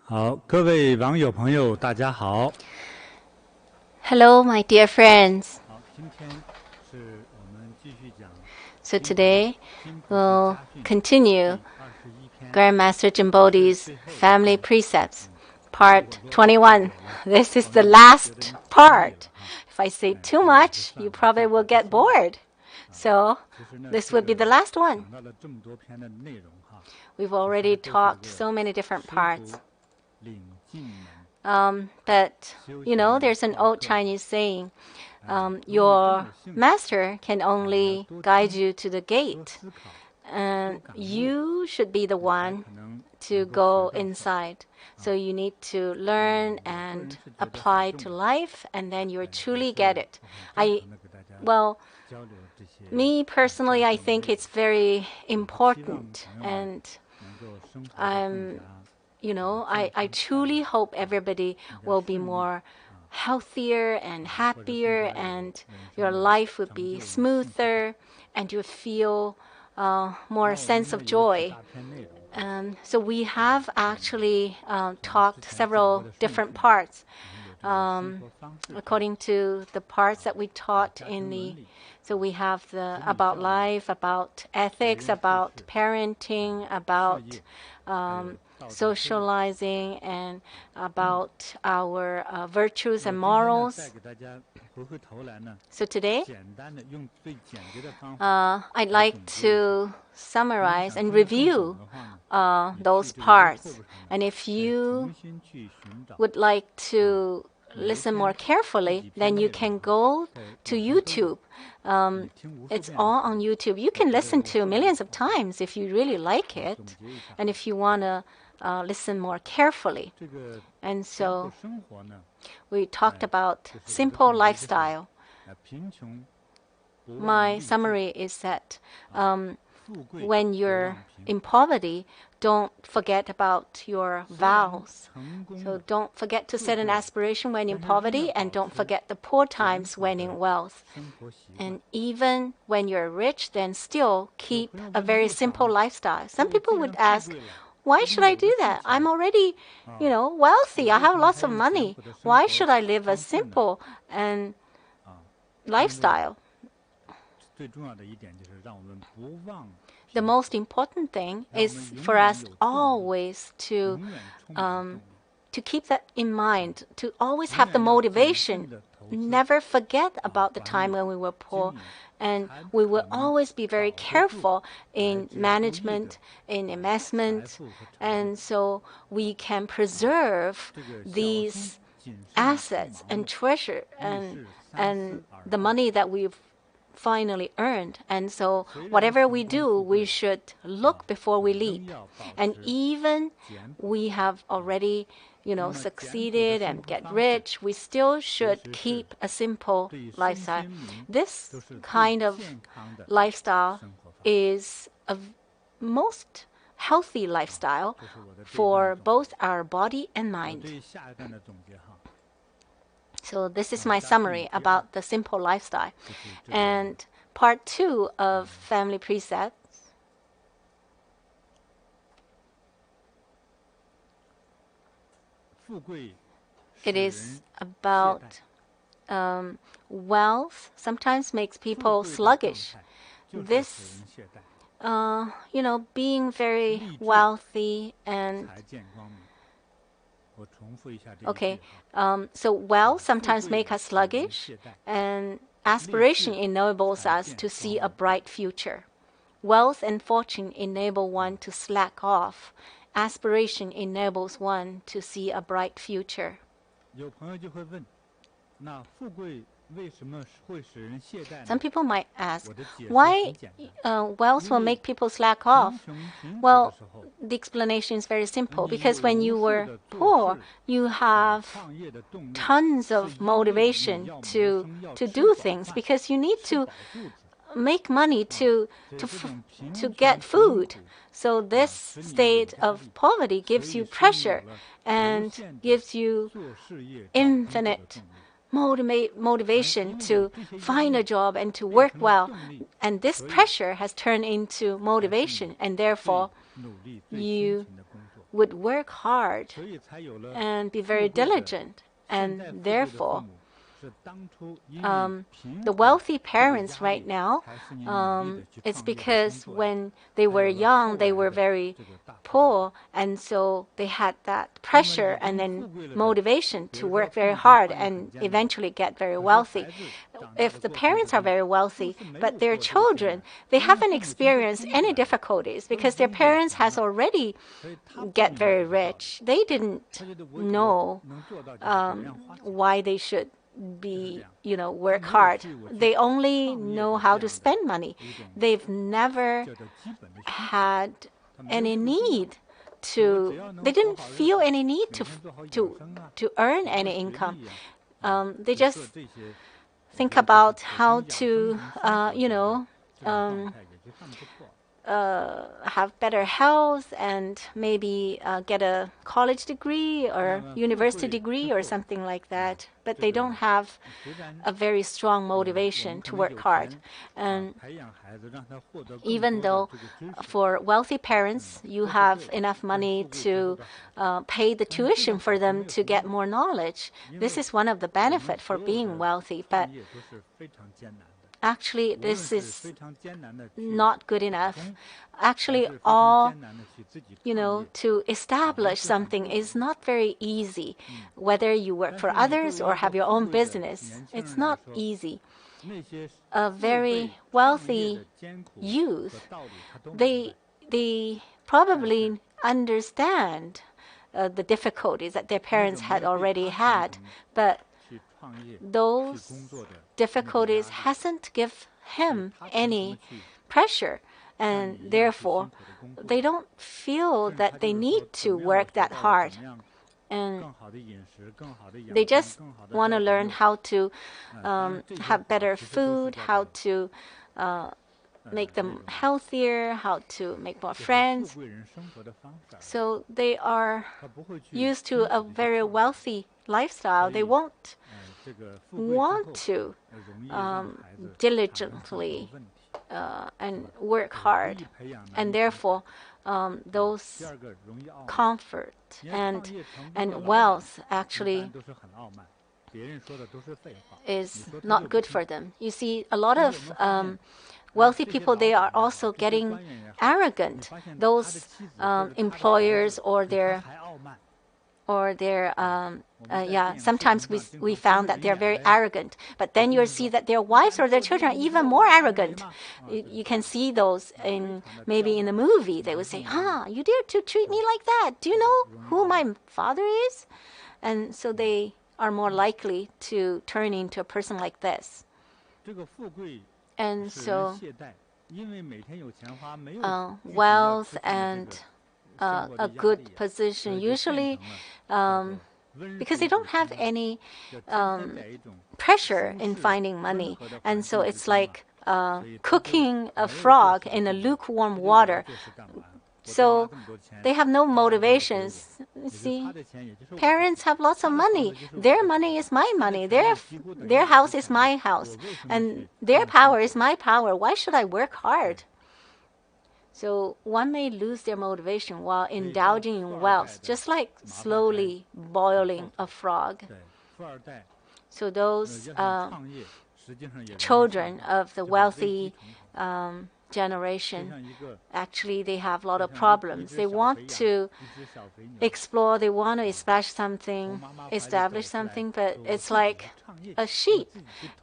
好，各位网友朋友，大家好。Hello, my dear friends. 好，今天是我们继续讲 So today we'll continue Grandmaster JinBodhi's Family Precepts, Part 21. This is the last part. If I say too much, you probably will get bored. So this would be the last one. 讲到了这么多篇的内容哈， We've already talked so many different parts. 领进门。 But, there's an old Chinese saying, your master can only guide you to the gate, and you should be the one to go inside. So you need to learn and apply to life, and then you'll truly get it. Me personally, I think it's very important, and I truly hope everybody will be more healthier and happier, and your life would be smoother, and you feel more sense of joy. So we have actually talked several different parts according to the parts that we taught in the. So we have the about life, about ethics, about parenting, about socializing, and about our virtues and morals. So today, I'd like to summarize and review those parts. And if you would like to listen more carefully, then you can go to YouTube. It's all on YouTube. You can listen to millions of times if you really like it, and if you want to listen more carefully. And so we talked about simple lifestyle. My summary is that when you're in poverty, don't forget about your vows. So don't forget to set an aspiration when in poverty, and don't forget the poor times when in wealth. And even when you're rich, then still keep a very simple lifestyle. Some people would ask, why should I do that? I'm already, wealthy. I have lots of money. Why should I live a simple and lifestyle? The most important thing is for us always to keep that in mind, to always have the motivation. Never forget about the time when we were poor. And we will always be very careful in management, in investment, and so we can preserve these assets and treasure and the money that we've finally earned. And so whatever we do, we should look before we leap. And even we have already succeeded and get rich, we still should keep a simple lifestyle. This kind of lifestyle is a most healthy lifestyle for both our body and mind. So this is my summary about the simple lifestyle. And part 2 of Family Precepts it is about wealth sometimes makes people sluggish. This, being very wealthy and so wealth sometimes makes us sluggish, and aspiration enables us to see a bright future. Wealth and fortune enable one to slack off. Aspiration enables one to see a bright future. Some people might ask, why wealth will make people slack off? Well, the explanation is very simple. Because when you were poor, you have tons of motivation to do things, because you need to make money to get food. So this state of poverty gives you pressure and gives you infinite motivation to find a job and to work well. And this pressure has turned into motivation, and therefore you would work hard and be very diligent. And therefore, the wealthy parents right now, it's because when they were young, they were very poor, and so they had that pressure and then motivation to work very hard and eventually get very wealthy. If the parents are very wealthy, but their children, they haven't experienced any difficulties because their parents has already get very rich. They didn't know why they should work hard. They only know how to spend money. They've never had any need they didn't feel any need to earn any income. They just think about how to, have better health and maybe get a college degree or university degree or something like that. But they don't have a very strong motivation to work hard. And even though for wealthy parents, you have enough money to pay the tuition for them to get more knowledge, this is one of the benefits for being wealthy. But actually, this is not good enough. Actually, to establish something is not very easy. Whether you work for others or have your own business, it's not easy. A very wealthy youth, they probably understand the difficulties that their parents had already had, but those difficulties hasn't given him any pressure, and therefore they don't feel that they need to work that hard, and they just want to learn how to have better food, how to make them healthier, how to make more friends. So they are used to a very wealthy lifestyle. They won't want to diligently and work hard, and therefore those comfort and wealth actually is not good for them. You see, a lot of wealthy people, they are also getting arrogant. Those employers or their sometimes we found that they're very arrogant. But then you'll see that their wives or their children are even more arrogant. You can see those maybe in the movie. They would say, you dare to treat me like that? Do you know who my father is? And so they are more likely to turn into a person like this. And so wealth and a good position usually because they don't have any pressure in finding money, and so it's like cooking a frog in a lukewarm water. So they have no motivations. See, parents have lots of money. Their money is my money. Their house is my house, and their power is my power. Why should I work hard? So one may lose their motivation while indulging in wealth, just like slowly boiling a frog. So those children of the wealthy generation, actually they have a lot of problems. They want to explore, they want to establish something, but it's like a sheep.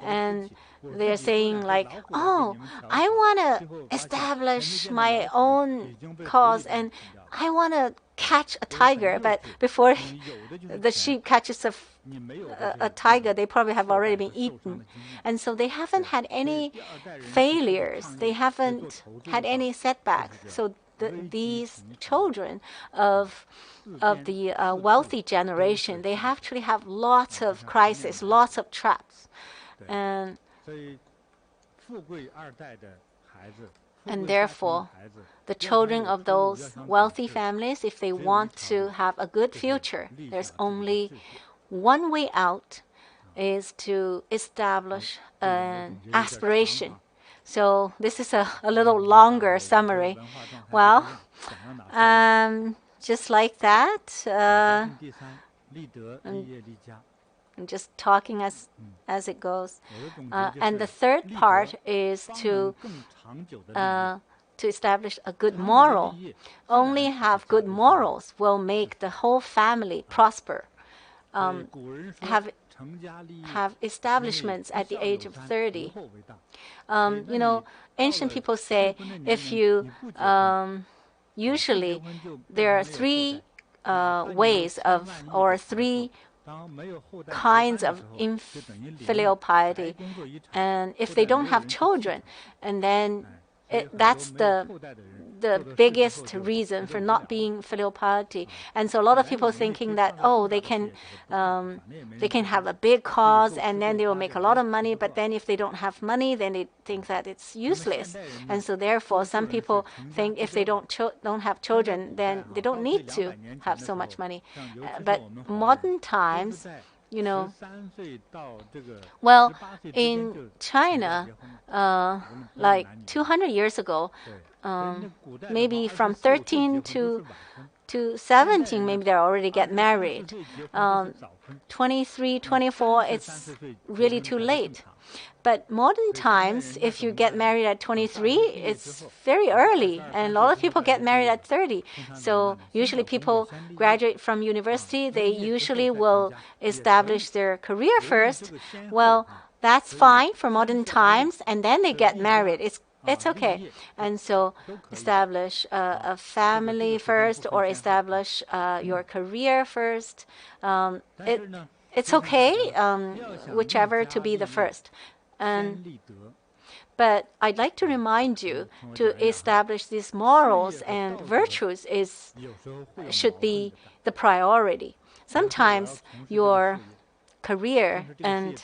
And they're saying like, I want to establish my own cause and I want to catch a tiger, but before the sheep catches a tiger, they probably have already been eaten. And so they haven't had any failures. They haven't had any setbacks. So these children of the wealthy generation, they actually have lots of crises, lots of traps. And therefore, the children of those wealthy families, if they want to have a good future, there's only one way out, is to establish an aspiration. So this is a little longer summary. Well, just like that. 第三，立德、立业、立家。 I'm just talking as it goes. And the third part is to establish a good moral. Only have good morals will make the whole family prosper. Have establishments at the age of 30. You know, ancient people say if you usually there are three ways of or three kinds of filial piety, and if they don't have children, and then that's the biggest reason for not being filial piety. And so a lot of people thinking that they can have a big cause and then they will make a lot of money, but then if they don't have money, then they think that it's useless. And so therefore some people think if they don't have children, then they don't need to have so much money. But modern times, you know, well, in China, like 200 years ago, maybe from 13 to 17, maybe they already get married. 23, 24, it's really too late. But modern times, if you get married at 23, it's very early, and a lot of people get married at 30. So usually people graduate from university, they usually will establish their career first. Well, that's fine for modern times, and then they get married. It's okay. And so establish a family first or establish your career first. It's okay, whichever to be the first. But I'd like to remind you to establish these morals and virtues should be the priority. Sometimes your career and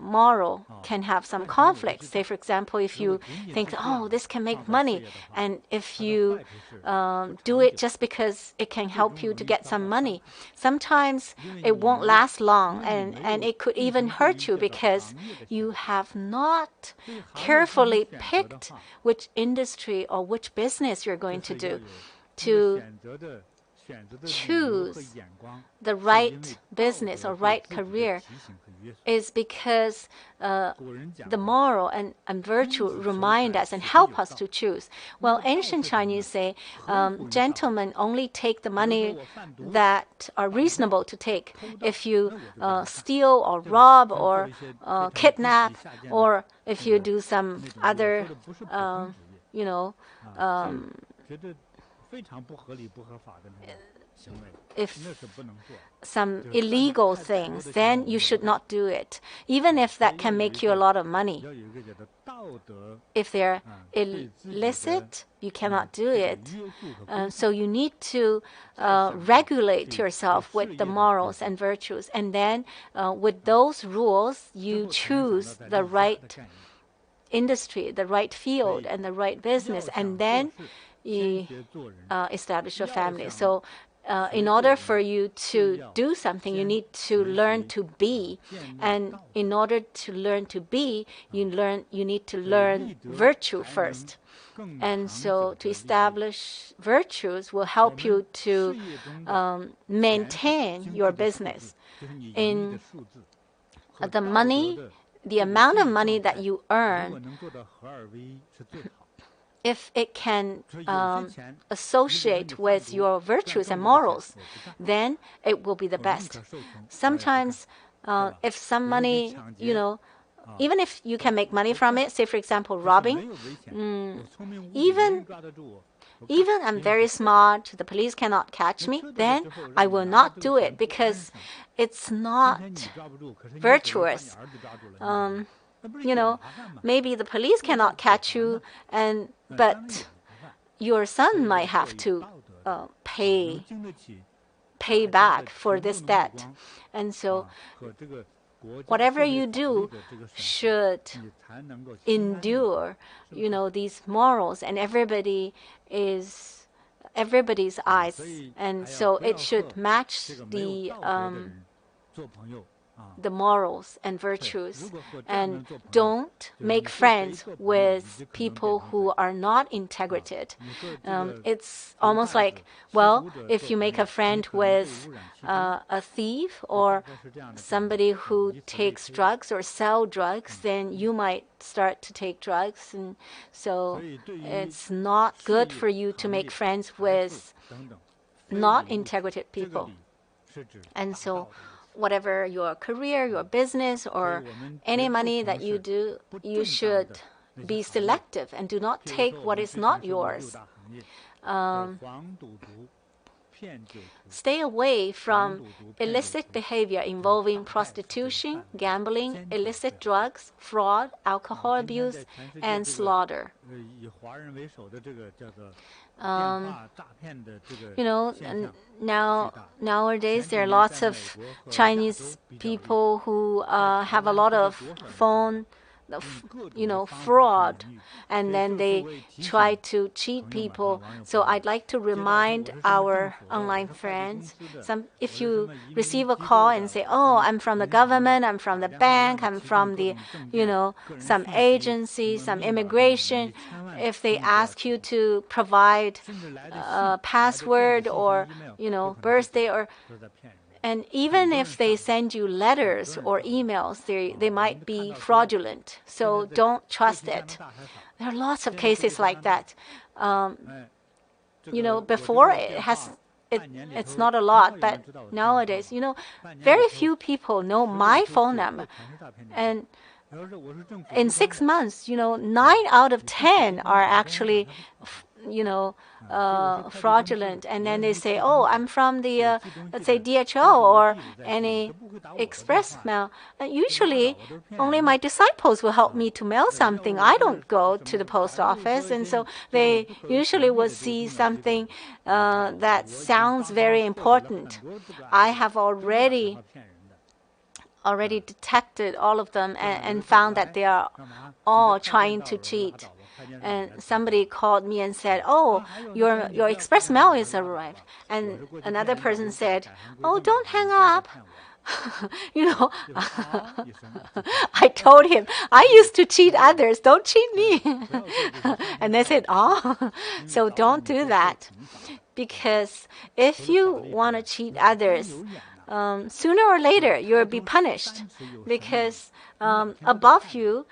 moral can have some conflicts. Say, for example, if you think, this can make money, and if you do it just because it can help you to get some money, sometimes it won't last long, and it could even hurt you because you have not carefully picked which industry or which business you're going to do. To choose the right business or right career is because the moral and virtue remind us and help us to choose. Well, ancient Chinese say gentlemen only take the money that are reasonable to take. If you steal or rob or kidnap, or if you do some other, if some illegal things, then you should not do it, even if that can make you a lot of money. If they're illicit, you cannot do it. So you need to regulate yourself with the morals and virtues, and then with those rules, you choose the right industry, the right field, and the right business, and then establish a family. So in order for you to do something, you need to learn to be. And in order to learn to be, you need to learn virtue first. And so to establish virtues will help you to maintain your business. In the amount of money that you earn, if it can associate with your virtues and morals, then it will be the best. Sometimes, if some money, even if you can make money from it, say for example robbing, even I'm very smart, the police cannot catch me, then I will not do it because it's not virtuous. Maybe the police cannot catch you, but your son might have to pay back for this debt. And so whatever you do should endure, these morals, and everybody's eyes. And so it should match the the morals and virtues, and don't make friends with people who are not integrated. It's almost like, well, if you make a friend with a thief or somebody who takes drugs or sell drugs, then you might start to take drugs, and so it's not good for you to make friends with not integrated people. And so whatever your career, your business, or any money that you do, you should be selective and do not take what is not yours. Stay away from illicit behavior involving prostitution, gambling, illicit drugs, fraud, alcohol abuse, and slaughter. Nowadays there are lots of Chinese people who have a lot of phone, fraud, and then they try to cheat people. So I'd like to remind our online friends, if you receive a call and say, oh, I'm from the government, I'm from the bank, I'm from the, some agency, some immigration, if they ask you to provide a password or, birthday and even if they send you letters or emails, they might be fraudulent. So don't trust it. There are lots of cases like that. Before it's not a lot, but nowadays, very few people know my phone number. And in 6 months, 9 out of 10 are actually fraudulent, and then they say, oh, I'm from the let's say DHL or any express mail. And usually only my disciples will help me to mail something. I don't go to the post office, and so they usually will see something that sounds very important. I have already detected all of them and found that they are all trying to cheat. And somebody called me and said, oh, your express mail is arrived. And another person said, oh, don't hang up. I told him, I used to cheat others, don't cheat me. And they said, oh, so don't do that. Because if you want to cheat others, sooner or later you'll be punished, because above you,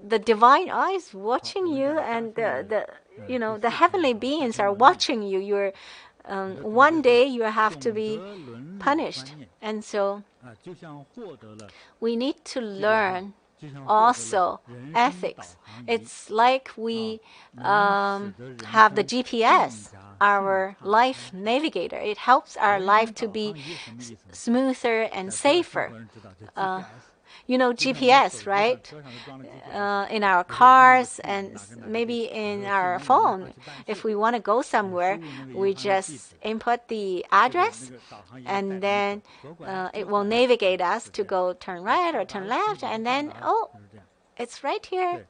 the divine eyes watching you, and the heavenly beings are watching you. You're one day you have to be punished, and so we need to learn also ethics. It's like we have the GPS, our life navigator. It helps our life to be smoother and safer. GPS, right? In our cars and maybe in our phone. If we want to go somewhere, we just input the address, and then it will navigate us to go turn right or turn left, and then, oh, it's right here.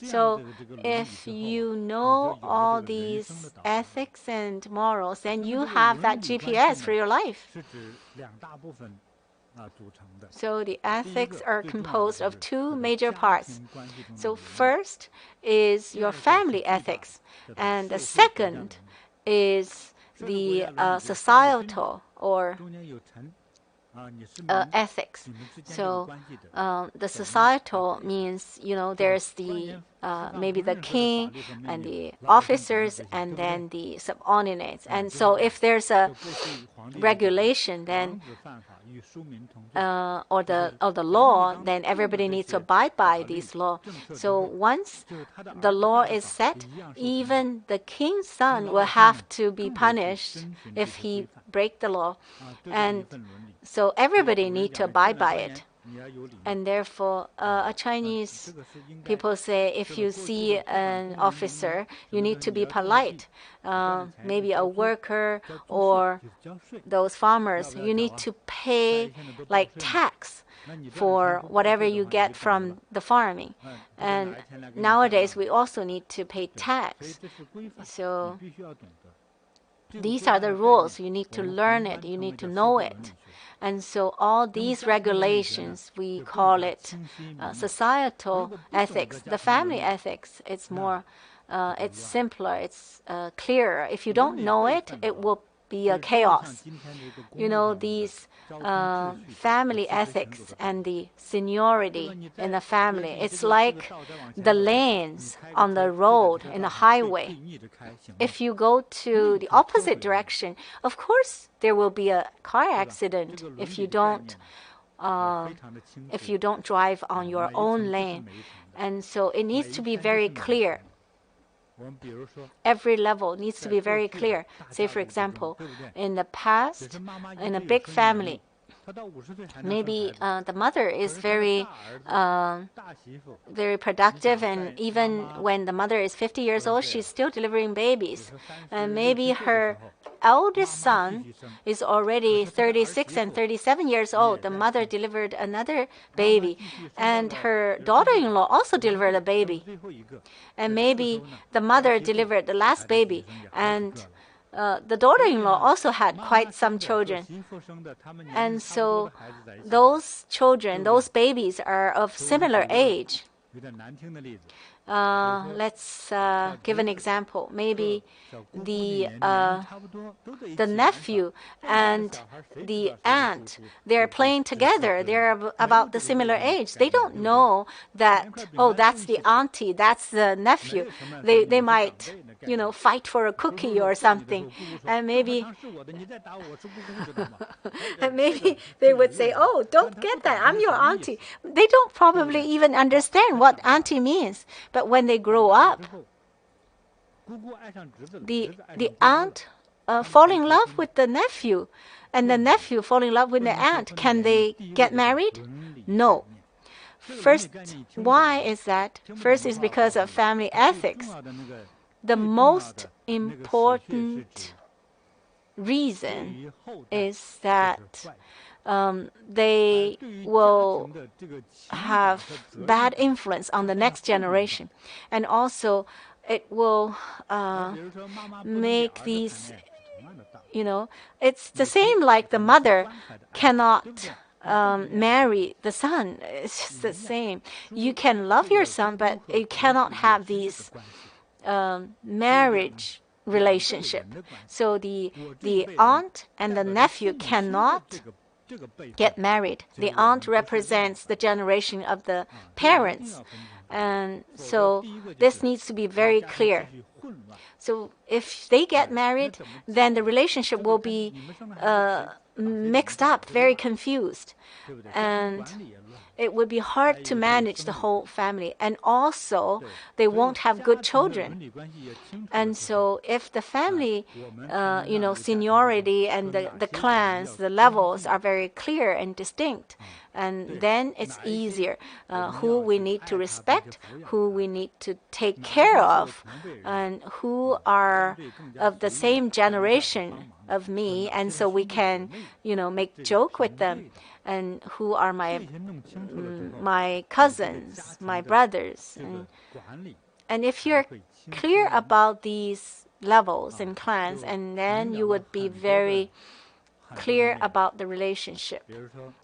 So if you know all these ethics and morals, then you have that GPS for your life. So the ethics are composed of 2 major parts. So first is your family ethics, and the second is the societal or ethics. So the societal means, there's the maybe the king and the officers and then the subordinates. And so if there's a regulation, then or the law, then everybody needs to abide by these law. So once the law is set, even the king's son will have to be punished if he break the law. And so everybody need to abide by it. And therefore, a Chinese people say, if you see an officer, you need to be polite. Maybe a worker or those farmers, you need to pay like tax for whatever you get from the farming. And nowadays, we also need to pay tax. So these are the rules. You need to learn it. You need to know it. And so all these regulations, we call it societal ethics, the family ethics. It's more, it's simpler, it's clearer. If you don't know it, it will be a chaos. You know, these family ethics and the seniority in the family. It's like the lanes on the road in the highway. If you go to the opposite direction, of course there will be a car accident if you don't drive on your own lane. And so it needs to be very clear. Every level needs to be very clear. Say, for example, in the past, in a big family, maybe the mother is very productive, and even when the mother is 50 years old, she's still delivering babies. And maybe her eldest son is already 36 and 37 years old. The mother delivered another baby, and her daughter-in-law also delivered a baby. And maybe the mother delivered the last baby, and the daughter-in-law also had quite some children. And so those children, those babies are of similar age. Let's give an example. Maybe the nephew and the aunt, they're playing together. They're about the similar age. They don't know that, oh, that's the auntie, that's the nephew. They might, you know, fight for a cookie or something. And maybe they would say, oh, don't get that, I'm your auntie. They don't probably even understand what auntie means. But when they grow up, the aunt fall in love with the nephew, and the nephew fall in love with the aunt. Can they get married? No. First, why is that? First is because of family ethics. The most important reason is that they will have bad influence on the next generation. And also, it will make these, you know, it's the same like the mother cannot marry the son. It's just the same. You can love your son, but you cannot have these marriage relationship. So the aunt and the nephew cannot get married. The aunt represents the generation of the parents. And so this needs to be very clear. So if they get married, then the relationship will be mixed up, very confused. And it would be hard to manage the whole family. And also, they won't have good children. And so if the family, you know, seniority and the clans, the levels are very clear and distinct, and then it's easier who we need to respect, who we need to take care of, and who are of the same generation of me, and so we can, you know, make joke with them, and who are my cousins, my brothers. And if you're clear about these levels and clans, and then you would be very clear about the relationship.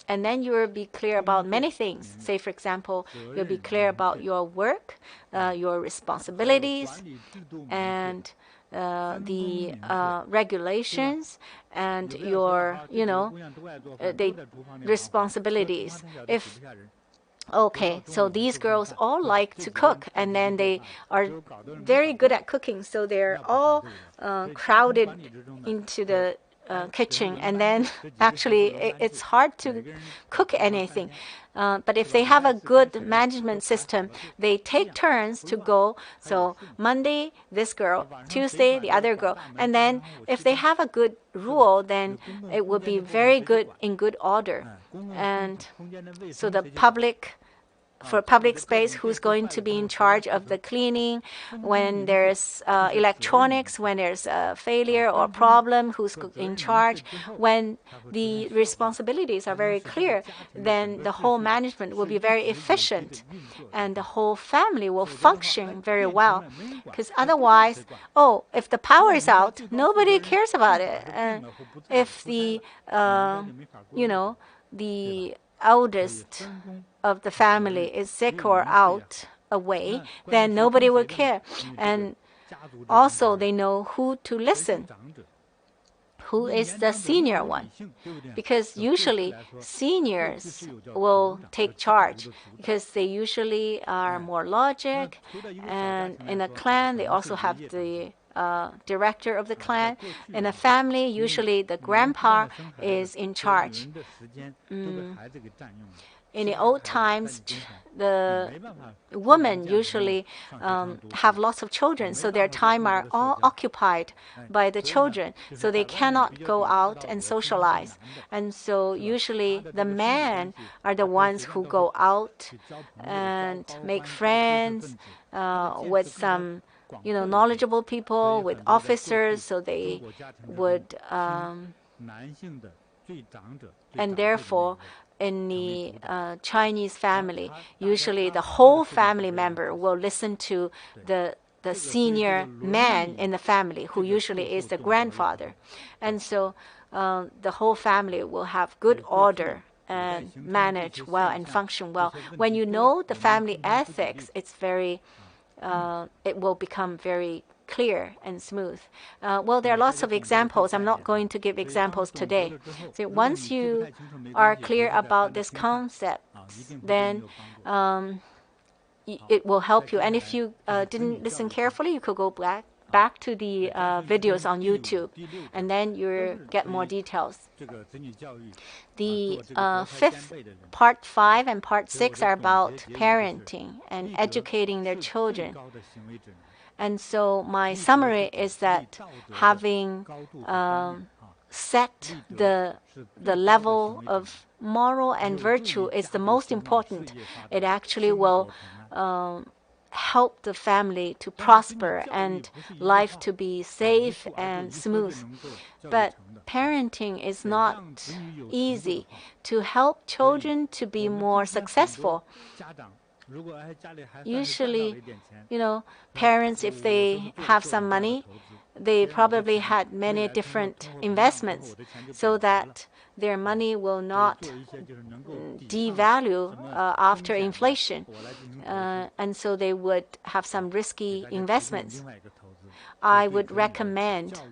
And then you will be clear about many things. Say, for example, you'll be clear about your work, your responsibilities, and the regulations, and your, you know, the responsibilities. If okay, so these girls all like to cook, and then they are very good at cooking, so they're all crowded into the kitchen, and then actually it's hard to cook anything. But if they have a good management system, they take turns to go. So Monday, this girl, Tuesday, the other girl. And then if they have a good rule, then it will be very good, in good order. And so the public for public space, who's going to be in charge of the cleaning? When there's electronics, when there's a failure or problem, who's in charge? When the responsibilities are very clear, then the whole management will be very efficient and the whole family will function very well. Because otherwise, if the power is out, nobody cares about it. And if the the eldest of the family is sick or out away, then nobody will care. And also they know who to listen, who is the senior one, because usually seniors will take charge because they usually are more logic, and in a clan they also have the director of the clan. In a family, usually the grandpa is in charge. In the old times, the women usually have lots of children, so their time are all occupied by the children, so they cannot go out and socialize. And so usually the men are the ones who go out and make friends with some knowledgeable people, with officers, so they would and therefore in the Chinese family, usually the whole family member will listen to the senior man in the family, who usually is the grandfather. And so the whole family will have good order and manage well and function well. When you know the family ethics, it's very it will become very clear and smooth. Well, there are lots of examples. I'm not going to give examples today. So once you are clear about this concept, then it will help you. And if you didn't listen carefully, you could go back to the videos on YouTube, and then you get more details. The part 5 and part 6 are about parenting and educating their children. And so my summary is that having set the level of moral and virtue is the most important. It actually will help the family to prosper and life to be safe and smooth. But parenting is not easy. To help children to be more successful, usually, parents, if they have some money, they probably had many different investments so that their money will not devalue after inflation. And so they would have some risky investments. I would recommend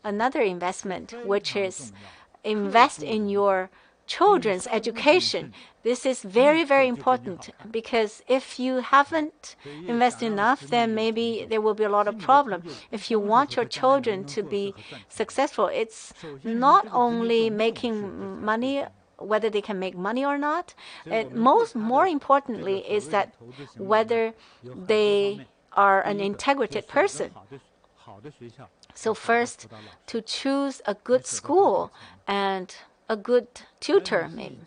another investment, which is invest in your children's education. This is very, very important, because if you haven't invested enough, then maybe there will be a lot of problem. If you want your children to be successful, it's not only making money, whether they can make money or not. More importantly is that whether they are an integrated person. So first, to choose a good school and a good tutor, maybe.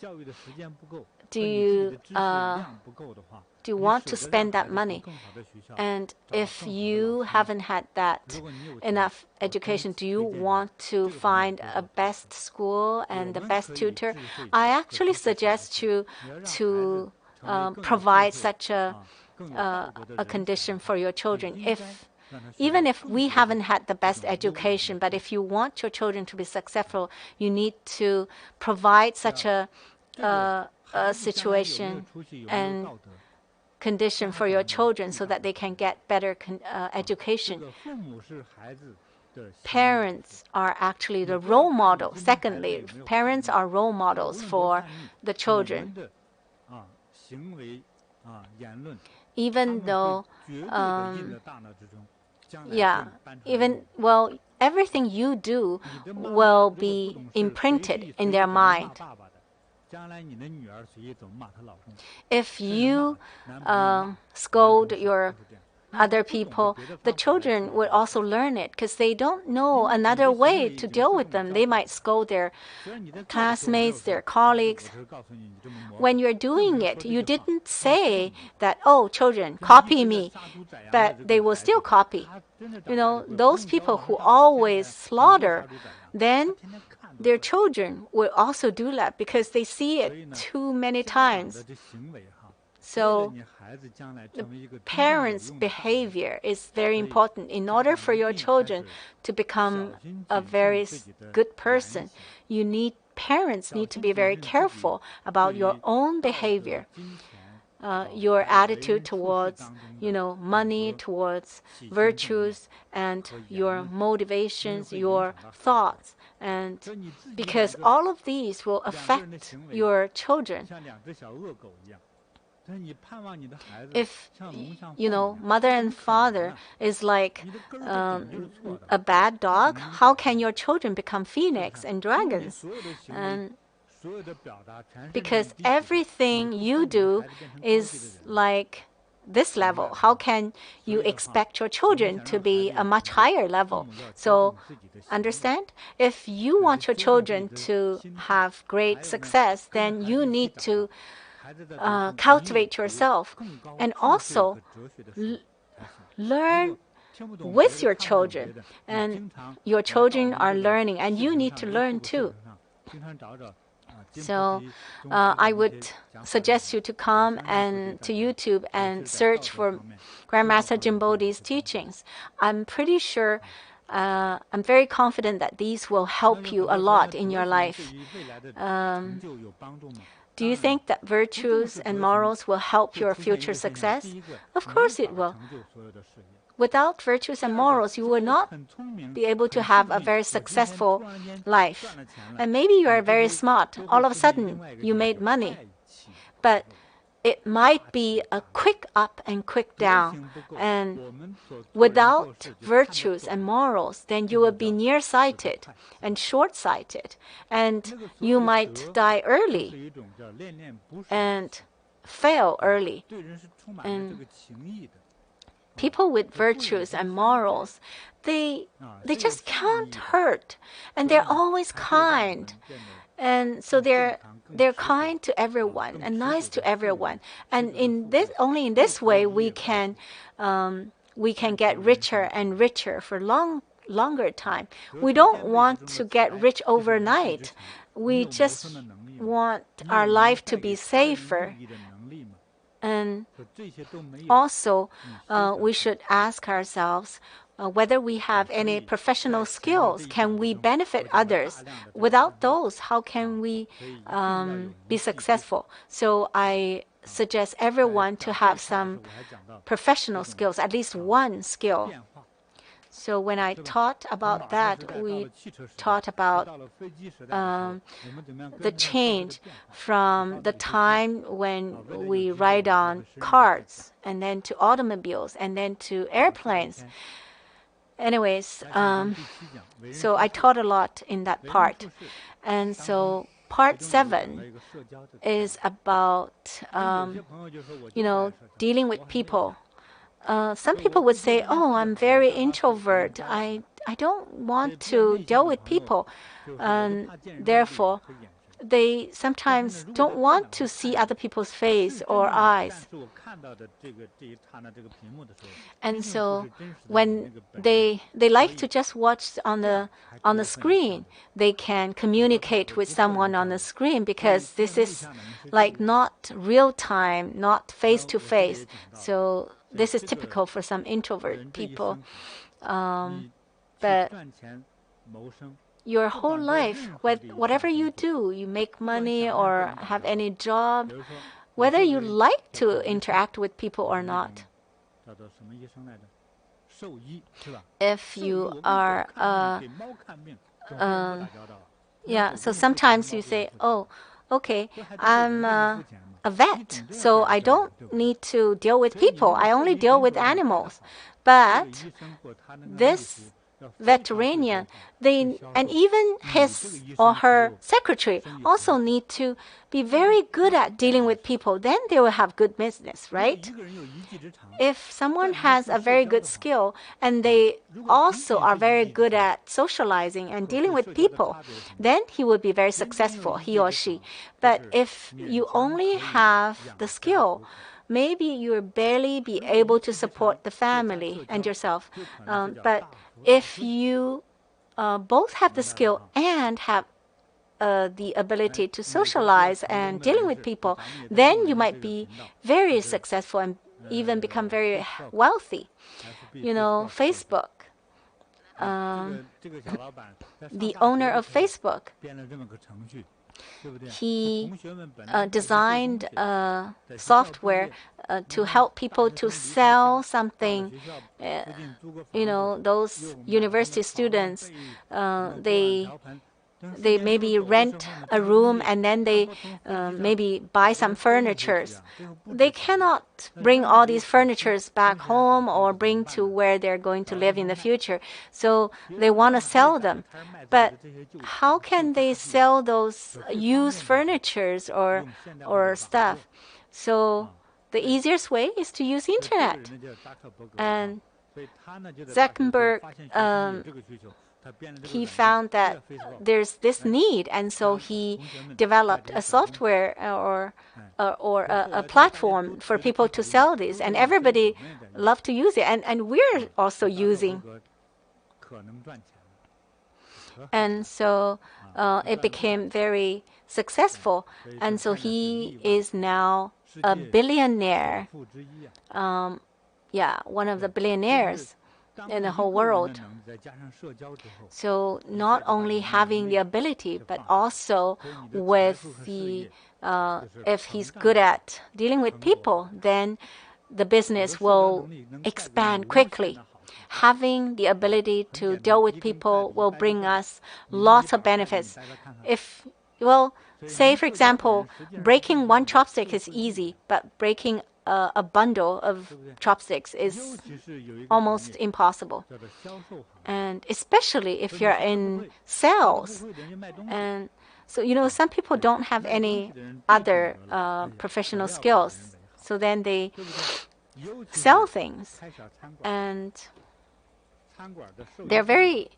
Do you want to spend that money? And if you haven't had that enough education, do you want to find a best school and the best tutor? I actually suggest you to provide such a condition for your children. Even if we haven't had the best education, but if you want your children to be successful, you need to provide such a situation and condition for your children so that they can get better education. Parents are actually the role model. Secondly, parents are role models for the children. Even though everything you do will be imprinted in their mind. If you scold your other people, the children would also learn it because they don't know another way to deal with them. They might scold their classmates, their colleagues. When you're doing it, you didn't say that, oh, children, copy me, but they will still copy. Those people who always slaughter, then their children will also do that because they see it too many times. So the parents' behavior is very important. In order for your children to become a very good person, parents need to be very careful about your own behavior. Your attitude towards, money, towards virtues, and your motivations, your thoughts. And because all of these will affect your children. If, mother and father is like a bad dog, how can your children become phoenix and dragons? And because everything you do is like this level, how can you expect your children to be a much higher level? So understand? If you want your children to have great success, then you need to cultivate yourself and also learn with your children. And your children are learning, and you need to learn too. So I would suggest you to come to YouTube and search for Grandmaster JinBodhi's teachings. I'm pretty sure, I'm very confident that these will help you a lot in your life. Do you think that virtues and morals will help your future success? Of course it will. Without virtues and morals, you will not be able to have a very successful life. And maybe you are very smart. All of a sudden, you made money. But it might be a quick up and quick down. And without virtues and morals, then you will be nearsighted and short-sighted. And you might die early and fail early. And people with virtues and morals, they just can't hurt, and they're always kind, and so they're kind to everyone and nice to everyone. And only in this way we can get richer and richer for longer time. We don't want to get rich overnight. We just want our life to be safer. And also, we should ask ourselves whether we have any professional skills. Can we benefit others? Without those, how can we be successful? So I suggest everyone to have some professional skills, at least one skill. So when I taught about that, we taught about the change from the time when we ride on cars, and then to automobiles, and then to airplanes. Anyways, so I taught a lot in that part. And so part 7 is about, dealing with people. Some people would say, oh, I'm very introvert. I don't want to deal with people. And therefore, they sometimes don't want to see other people's face or eyes. And so when they like to just watch on the screen, they can communicate with someone on the screen because this is like not real time, not face to face. So this is typical for some introvert people. But your whole life, whatever you do, you make money or have any job, whether you like to interact with people or not. If you are so sometimes you say, oh, okay, I'm a vet, so I don't need to deal with people. I only deal with animals. But this veterinarian, and even his or her secretary also need to be very good at dealing with people, then they will have good business, right? If someone has a very good skill and they also are very good at socializing and dealing with people, then he will be very successful, he or she. But if you only have the skill, maybe you'll barely be able to support the family and yourself. But if you both have the skill and have the ability to socialize and dealing with people, then you might be very successful and even become very wealthy. You know, Facebook, the owner of Facebook, he designed software to help people to sell something. You know, those university students, they maybe rent a room and then they maybe buy some furnitures. They cannot bring all these furnitures back home or bring to where they're going to live in the future. So they want to sell them. But how can they sell those used furnitures or stuff? So the easiest way is to use internet. And Zuckerberg, he found that there's this need, and so he developed a software or a platform for people to sell this, and everybody loved to use it, and we're also using. And so it became very successful, and so he is now a billionaire. One of the billionaires in the whole world. So not only having the ability, but also with the, if he's good at dealing with people, then the business will expand quickly. Having the ability to deal with people will bring us lots of benefits. If, well, say for example, breaking one chopstick is easy, but breaking a bundle of chopsticks is almost impossible. And especially if you're in sales. And so, you know, some people don't have any other professional skills. So then they sell things. And they're very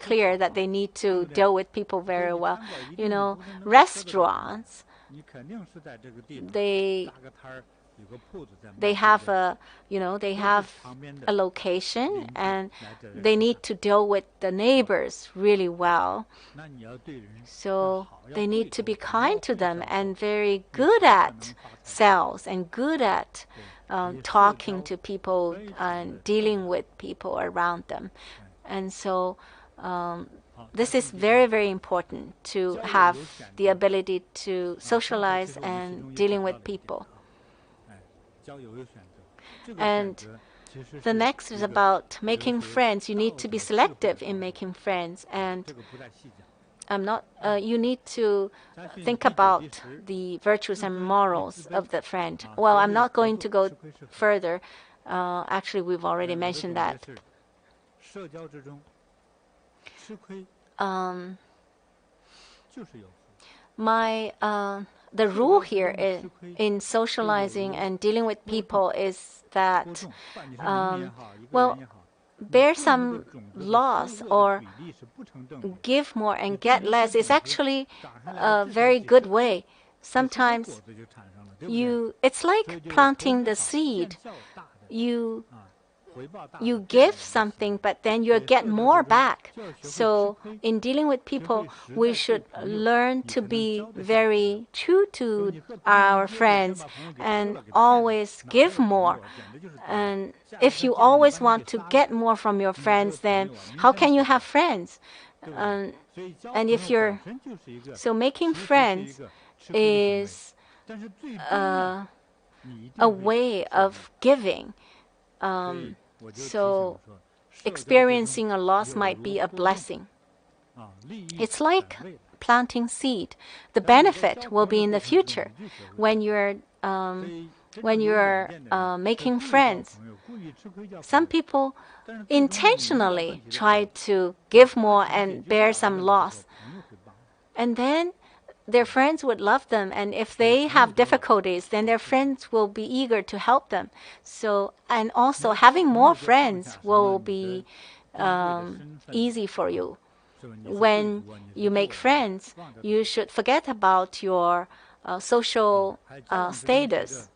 clear that they need to deal with people very well. You know, restaurants, they have a location, and they need to deal with the neighbors really well. So they need to be kind to them and very good at sales and good at talking to people and dealing with people around them. And so this is very, very important to have the ability to socialize and dealing with people. And the next is about making friends. You need to be selective in making friends, and you need to think about the virtues and morals of the friend. Well, I'm not going to go further. Actually, we've already mentioned that. The rule here in socializing and dealing with people is that, bear some loss or give more and get less is actually a very good way. Sometimes it's like planting the seed. You give something, but then you get more back. So in dealing with people, we should learn to be very true to our friends and always give more. And if you always want to get more from your friends, then how can you have friends? And if so making friends is a way of giving. So experiencing a loss might be a blessing. It's like planting seed. The benefit will be in the future when you're making friends. Some people intentionally try to give more and bear some loss. And then their friends would love them, and if they have difficulties, then their friends will be eager to help them. So, and also having more friends will be easy for you. When you make friends, you should forget about your social status,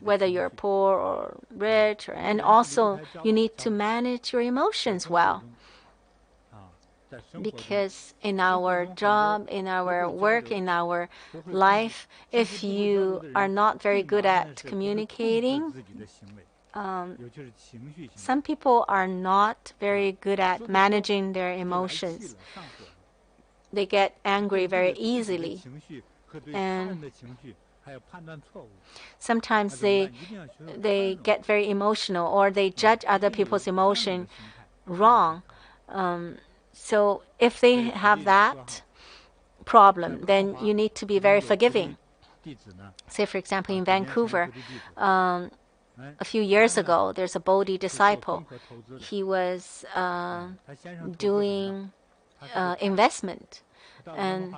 whether you're poor or rich, and also you need to manage your emotions well. Because in our job, in our work, in our life, if you are not very good at communicating, some people are not very good at managing their emotions. They get angry very easily. And sometimes they get very emotional, or they judge other people's emotion wrong. So if they have that problem, then you need to be very forgiving. Say, for example, in Vancouver, a few years ago, there's a Bodhi disciple. He was doing investment, and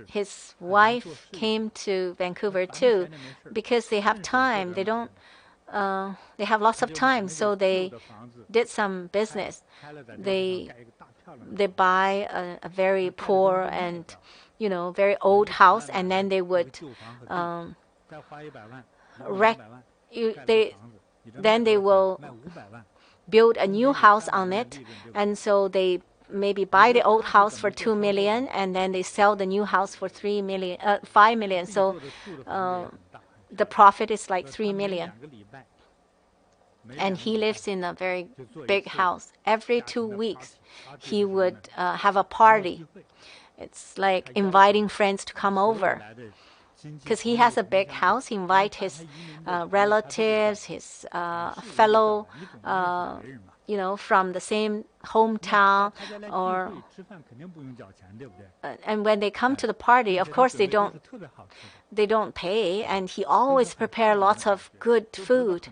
his wife came to Vancouver too, because they have time. They have lots of time, so they did some business. They buy a very poor and very old house, and then they would then they will build a new house on it, and so they maybe buy the old house for 2 million, and then they sell the new house for 5 million. So the profit is like 3 million. And he lives in a very big house. Every 2 weeks, he would have a party. It's like inviting friends to come over. Because he has a big house, he invites his relatives, his fellow, from the same hometown, and when they come to the party, of course they don't pay, and he always prepares lots of good food,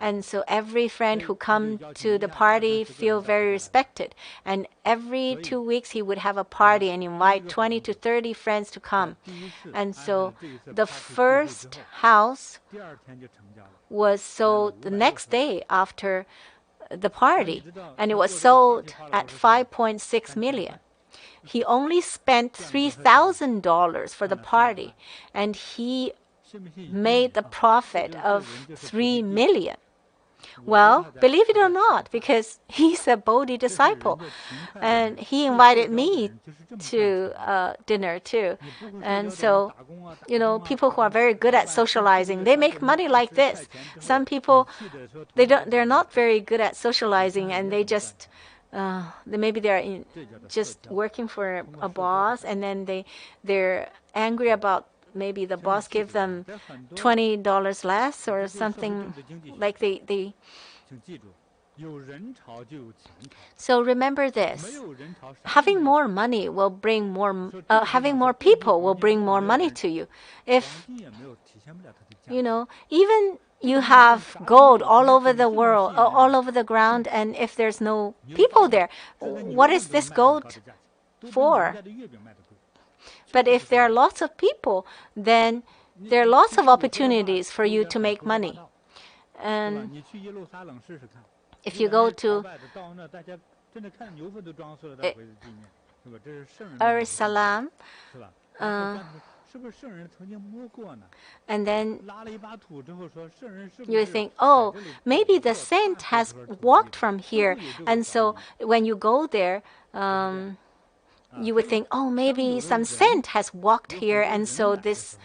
and so every friend who comes to the party feel very respected. And every 2 weeks he would have a party and invite 20 to 30 friends to come. And so the first house was sold the next day after the party, and it was sold at 5.6 million. He only spent $3,000 for the party, and he made the profit of 3 million. Well, believe it or not, because he's a Bodhi disciple, and he invited me to dinner too. And so, people who are very good at socializing, they make money like this. Some people, they're not very good at socializing, and they just maybe they're just working for a boss, and then they're angry about maybe the boss gave them $20 less or something, like they. So remember this: having more money will bring more. Having more people will bring more money to you. If even you have gold all over the world, all over the ground, and if there's no people there, what is this gold for? But if there are lots of people, then there are lots of opportunities for you to make money. And if you go to Jerusalem, and then you think, oh, maybe the saint has walked from here. And so when you go there, you would think, oh, maybe some saint has walked here, and so this,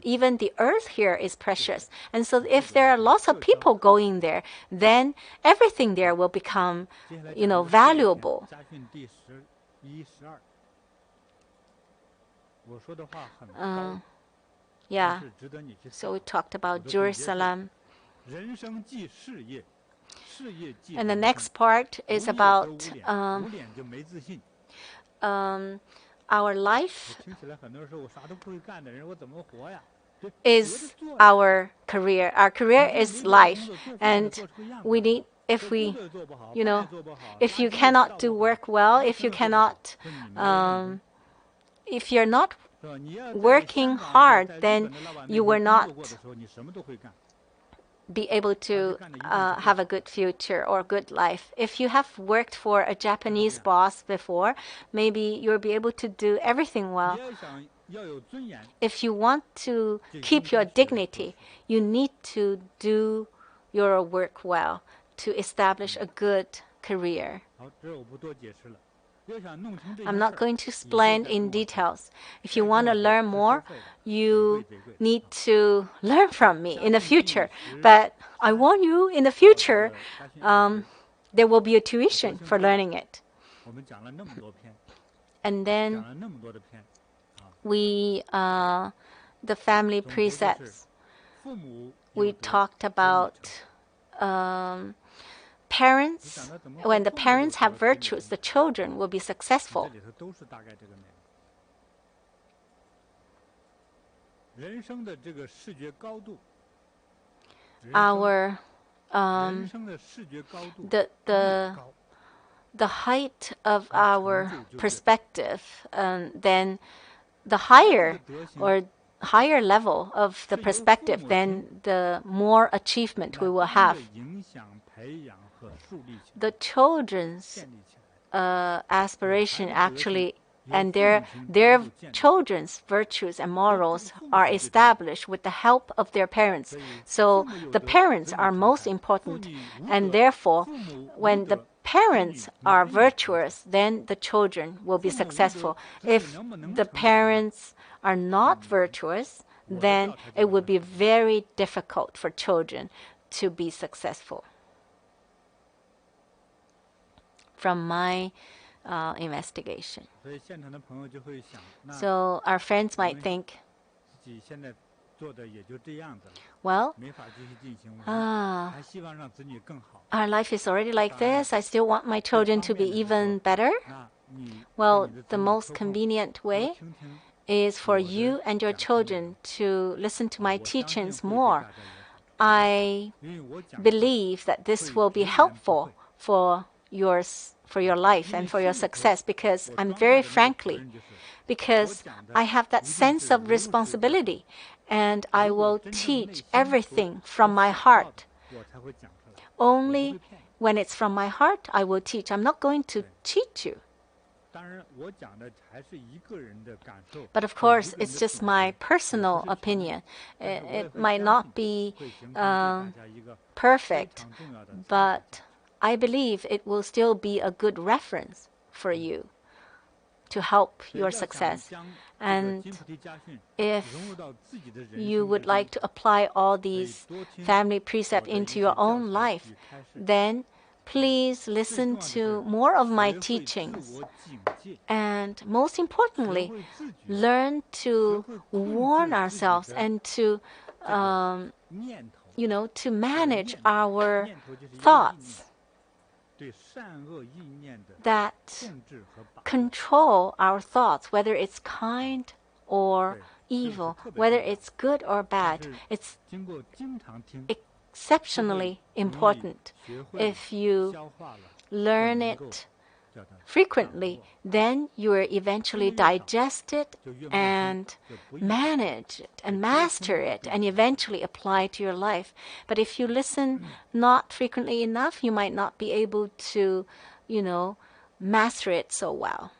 even the earth here is precious. And so if there are lots of people going there, then everything there will become, valuable. Yeah. So we talked about Jerusalem. And the next part is about our life is our career. Our career is life, and we need if we, if you cannot do work well, if you cannot, if you're not working hard, then you will not be able to have a good future or good life. If you have worked for a Japanese boss before, maybe you'll be able to do everything well. If you want to keep your dignity, you need to do your work well to establish a good career. I'm not going to explain in details. If you want to learn more, you need to learn from me in the future. But I warn you, in the future, there will be a tuition for learning it. And then the family precepts, we talked about parents. When the parents have virtues, the children will be successful. Our the height of our perspective, then the higher level of the perspective, then the more achievement we will have. The children's aspiration actually, and their children's virtues and morals are established with the help of their parents. So the parents are most important, and therefore, when the parents are virtuous, then the children will be successful. If the parents are not virtuous, then it would be very difficult for children to be successful. From my investigation. So our friends might think, well, our life is already like this. I still want my children to be even better. Well, the most convenient way is for you and your children to listen to my teachings more. I believe that this will be helpful for your life and for your success, because I'm very frankly, because I have that sense of responsibility, and I will teach everything from my heart. Only when it's from my heart, I will teach. I'm not going to cheat you. But of course, it's just my personal opinion. It might not be perfect, but I believe it will still be a good reference for you to help your success. And if you would like to apply all these family precepts into your own life, then please listen to more of my teachings. And most importantly, learn to warn ourselves and to, to manage our thoughts that control our thoughts, whether it's kind or evil, whether it's good or bad. It's exceptionally important. If you learn it frequently, then you will eventually digest it and manage it and master it and eventually apply it to your life. But if you listen not frequently enough, you might not be able to, master it so well.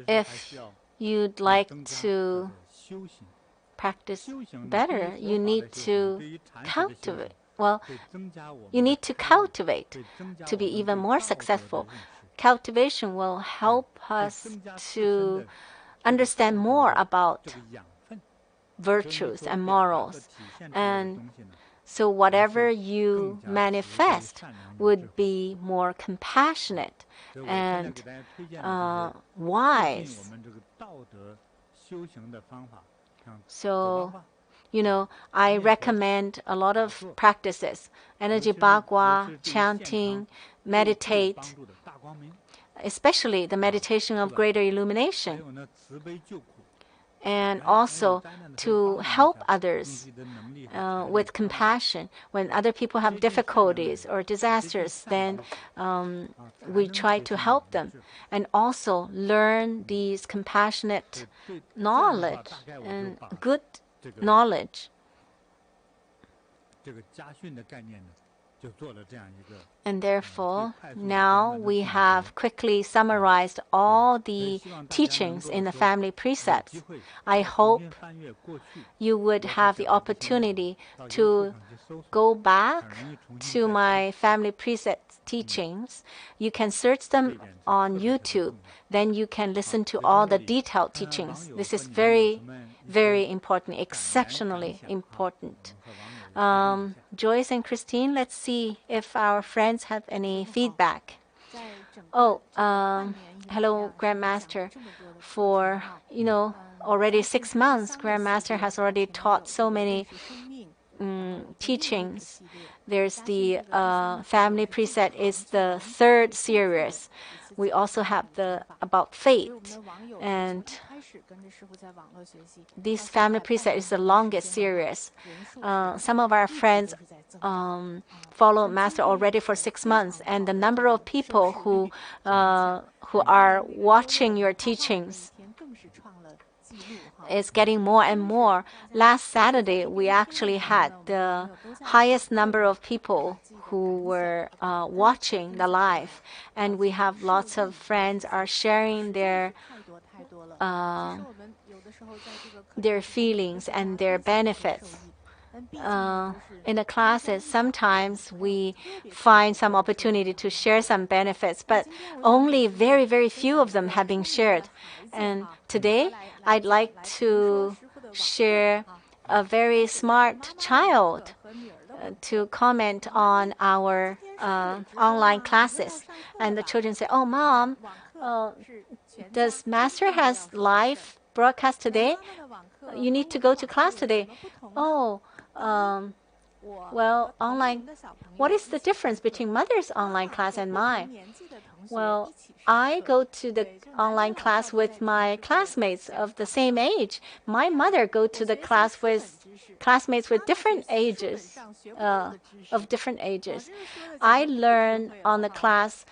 If you'd like to practice better, you need to cultivate. Well, you need to cultivate to be even more successful. Cultivation will help us to understand more about virtues and morals. And so whatever you manifest would be more compassionate and wise. So, I recommend a lot of practices: energy bagua, chanting, meditate, especially the meditation of greater illumination. and also to help others with compassion. When other people have difficulties or disasters, then we try to help them and also learn these compassionate knowledge and good knowledge. And therefore, now we have quickly summarized all the teachings in the family precepts. I hope you would have the opportunity to go back to my family precepts teachings. You can search them on YouTube. Then you can listen to all the detailed teachings. This is very, very important, exceptionally important. Joyce and Christine, let's see if our friends have any feedback. Oh, hello, Grandmaster. For, already 6 months, Grandmaster has already taught so many teachings. There's the family precept is the 3rd series. We also have the about faith, and this family precept is the longest series. Some of our friends follow Master already for 6 months, and the number of people who are watching your teachings is getting more and more. Last Saturday, we actually had the highest number of people who were watching the live, and we have lots of friends are sharing their feelings and their benefits. In the classes, sometimes we find some opportunity to share some benefits, but only very, very few of them have been shared. And today, I'd like to share a very smart child to comment on our online classes. And the children say, "Oh, Mom, does Master has live broadcast today? You need to go to class today." "Oh, well, online. What is the difference between Mother's online class and mine?" "Well, I go to the online class with my classmates of the same age. My mother go to the class with classmates with different ages, of different ages. I learn on the class,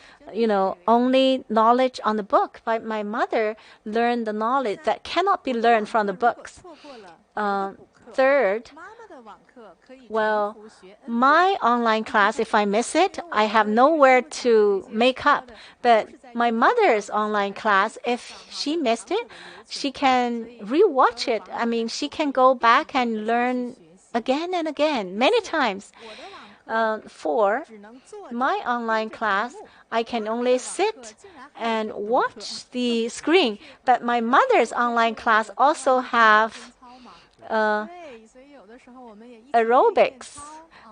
only knowledge on the book, but my mother learned the knowledge that cannot be learned from the books." Third, well, my online class, if I miss it, I have nowhere to make up. But my mother's online class, if she missed it, she can rewatch it. I mean, she can go back and learn again and again, many times. 4, my online class, I can only sit and watch the screen. But my mother's online class also have aerobics.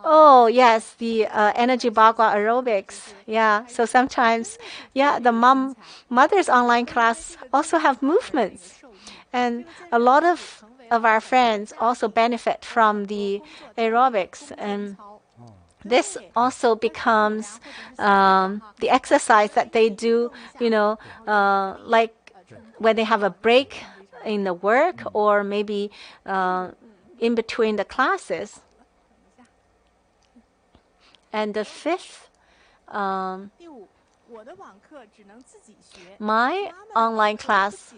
Oh, yes, the energy bagua aerobics. Yeah, so sometimes, the mother's online class also have movements. And a lot of our friends also benefit from the aerobics. And this also becomes the exercise that they do, like when they have a break in the work or maybe in between the classes. And the 5th, my online class,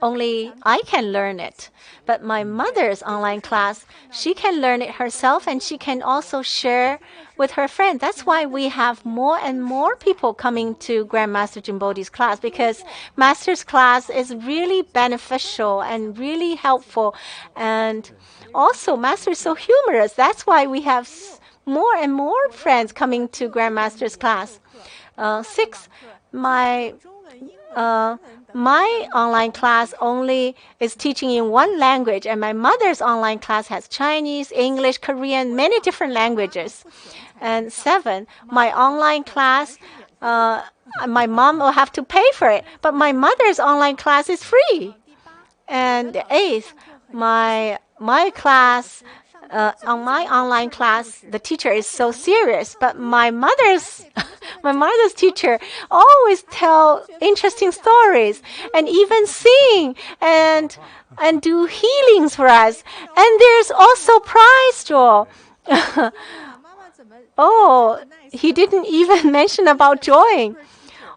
only I can learn it. But my mother's online class, she can learn it herself and she can also share with her friends. That's why we have more and more people coming to Grandmaster JinBodhi's class, because Master's class is really beneficial and really helpful. And also, Master is so humorous. That's why we have more and more friends coming to Grandmaster's class. 6, my online class only is teaching in one language, and my mother's online class has Chinese, English, Korean, many different languages. And 7, my online class, my mom will have to pay for it, but my mother's online class is free. And the 8th, my class on my online class, the teacher is so serious, but my mother's teacher always tell interesting stories and even sing and do healings for us. And there's also prize draw. Oh, he didn't even mention about drawing.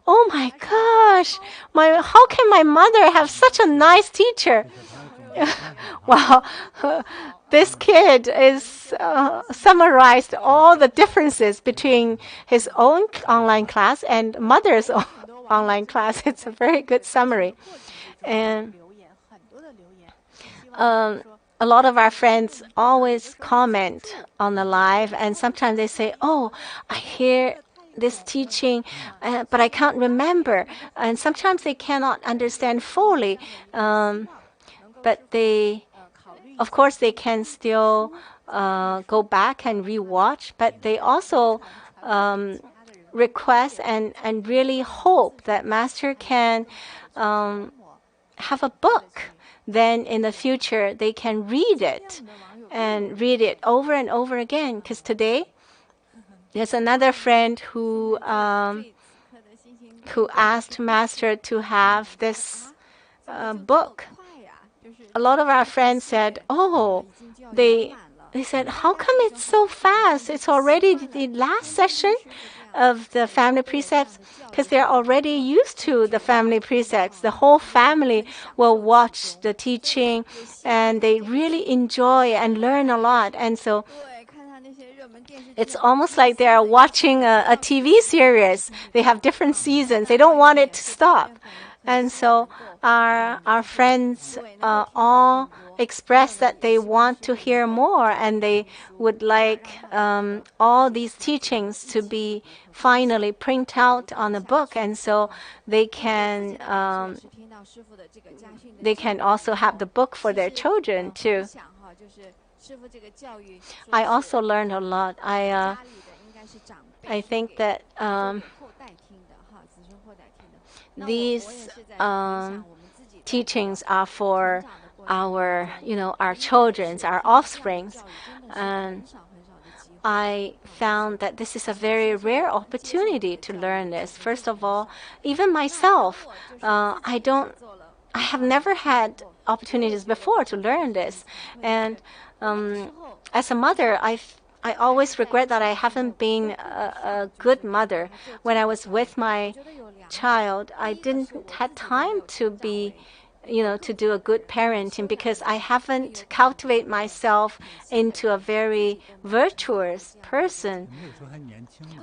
Oh my gosh, how can my mother have such a nice teacher? Wow, this kid is summarized all the differences between his own online class and mother's online class. It's a very good summary. And a lot of our friends always comment on the live, and sometimes they say, "Oh, I hear this teaching, but I can't remember." And sometimes they cannot understand fully, but of course, they can still go back and rewatch. But they also request and really hope that Master can have a book. Then in the future, they can read it and read it over and over again. Because today, there's another friend who asked Master to have this book. A lot of our friends said, "Oh, they said, how come it's so fast? It's already the last session of the family precepts," because they're already used to the family precepts. The whole family will watch the teaching, and they really enjoy and learn a lot. And so it's almost like they are watching a TV series. They have different seasons. They don't want it to stop. And so our friends all express that they want to hear more, and they would like all these teachings to be finally printed out on a book, and so they can also have the book for their children too. I also learned a lot. I think that these teachings are for our children, our offsprings. And I found that this is a very rare opportunity to learn this. First of all, even myself, I have never had opportunities before to learn this. And as a mother, I always regret that I haven't been a good mother. When I was with my child, I didn't have time to be, to do a good parenting, because I haven't cultivated myself into a very virtuous person.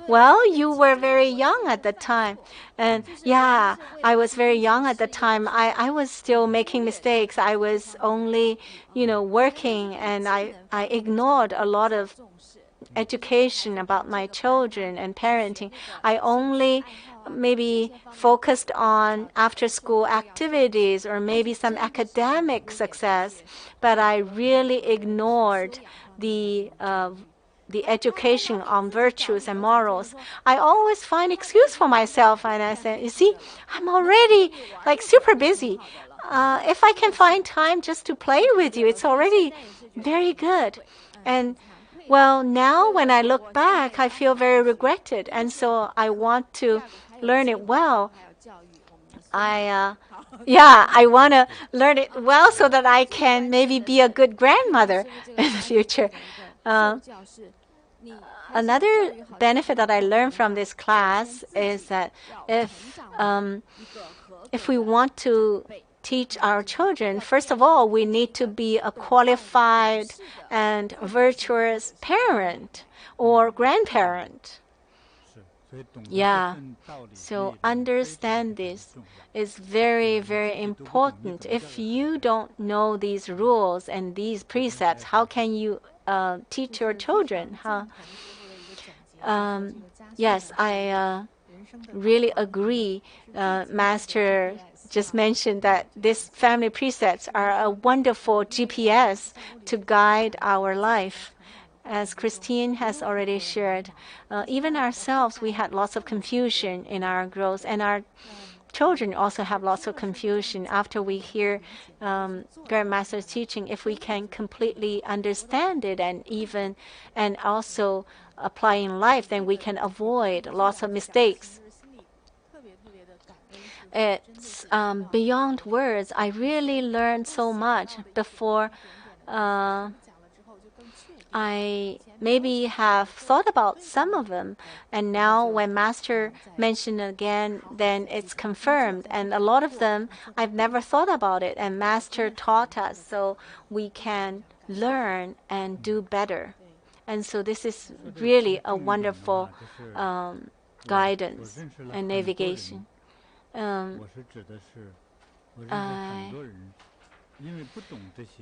Well, you were very young at the time. And yeah, I was very young at the time. I was still making mistakes. I was only, working, and I ignored a lot of education about my children and parenting. I only maybe focused on after-school activities or maybe some academic success, but I really ignored the education on virtues and morals. I always find excuse for myself, and I say, "You see, I'm already like super busy. If I can find time just to play with you, it's already very good." And well, now when I look back, I feel very regretted, and so I want to learn it well. I want to learn it well so that I can maybe be a good grandmother in the future. Another benefit that I learned from this class is that if we want to teach our children, first of all, we need to be a qualified and virtuous parent or grandparent. Yeah, so understand this is very, very important. If you don't know these rules and these precepts, how can you teach your children? Yes, I really agree. Master just mentioned that these family precepts are a wonderful GPS to guide our life. As Christine has already shared, even ourselves, we had lots of confusion in our growth, and children also have lots of confusion. After we hear Grandmaster's teaching, if we can completely understand it and also apply in life, then we can avoid lots of mistakes. It's beyond words. I really learned so much before. I maybe have thought about some of them, and now when Master mentioned again, then it's confirmed. And a lot of them, I've never thought about it, and Master taught us so we can learn and do better. And so this is really a wonderful guidance and navigation.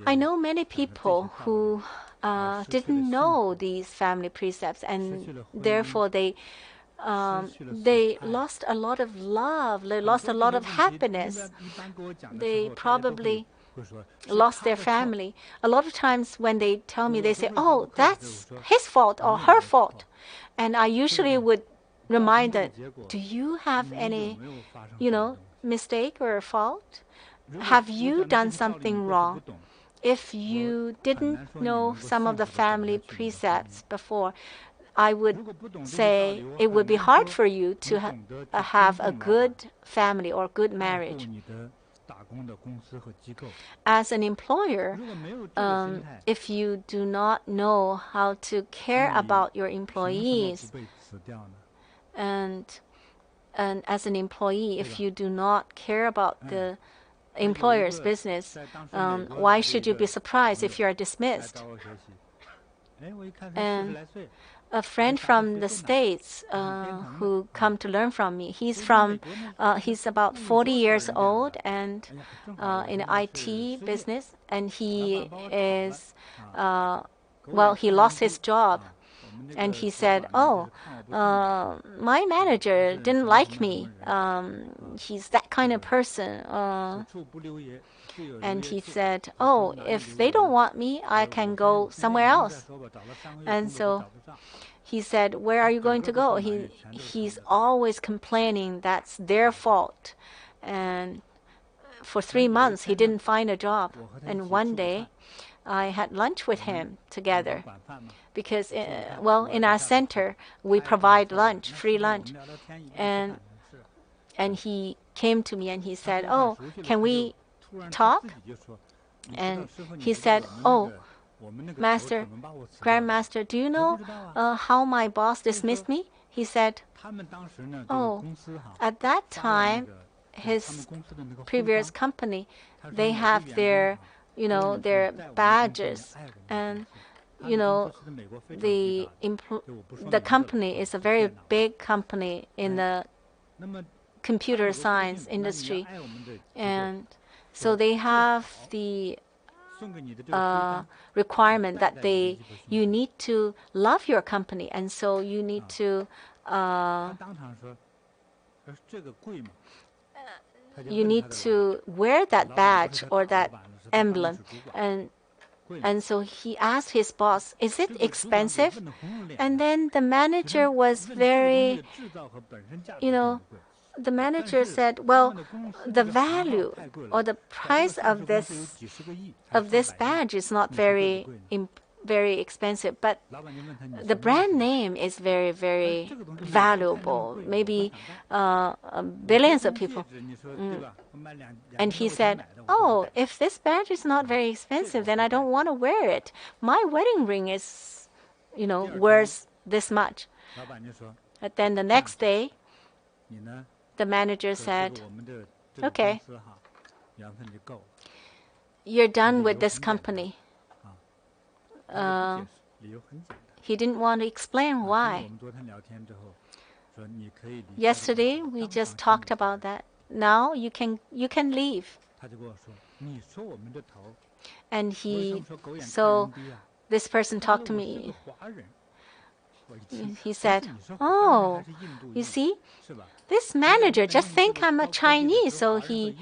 I know many people who didn't know these family precepts, and therefore they lost a lot of love, they lost a lot of happiness. They probably lost their family. A lot of times when they tell me, they say, "Oh, that's his fault or her fault," and I usually would remind them, "Do you have any, mistake or fault? Have you done something wrong? If you didn't know some of the family precepts before, I would say it would be hard for you to have a good family or good marriage." As an employer, if you do not know how to care about your employees, and as an employee, if you do not care about the employer's business, why should you be surprised if you are dismissed? And a friend from the States who come to learn from me, he's about 40 years old and in IT business, and he is, he lost his job. And he said, "Oh, my manager didn't like me. He's that kind of person." And he said, "Oh, if they don't want me, I can go somewhere else." And so he said, "Where are you going to go?" He's always complaining that's their fault. And for 3 months, he didn't find a job. And one day, I had lunch with him together. Because, in our center, we provide lunch, free lunch. And he came to me and he said, "Oh, can we talk?" And he said, "Oh, Grandmaster, do you know how my boss dismissed me?" He said, "Oh, at that time, his previous company, they have their badges, and the company is a very big company in the computer science industry, and so they have the requirement that you need to love your company, and so you need to wear that badge or that emblem." And so he asked his boss, "Is it expensive?" And then the manager was very, the manager said, "Well, the value or the price of this badge is not very expensive, but the brand name is very, very valuable. Maybe billions of people." And he said, "Oh, if this badge is not very expensive, then I don't want to wear it. My wedding ring is, worth this much." But then the next day, the manager said, "Okay, you're done with this company." He didn't want to explain why. Yesterday, we just talked about that. Now you can leave. And this person talked to me. He said, "Oh, you see, this manager just think I'm a Chinese, so he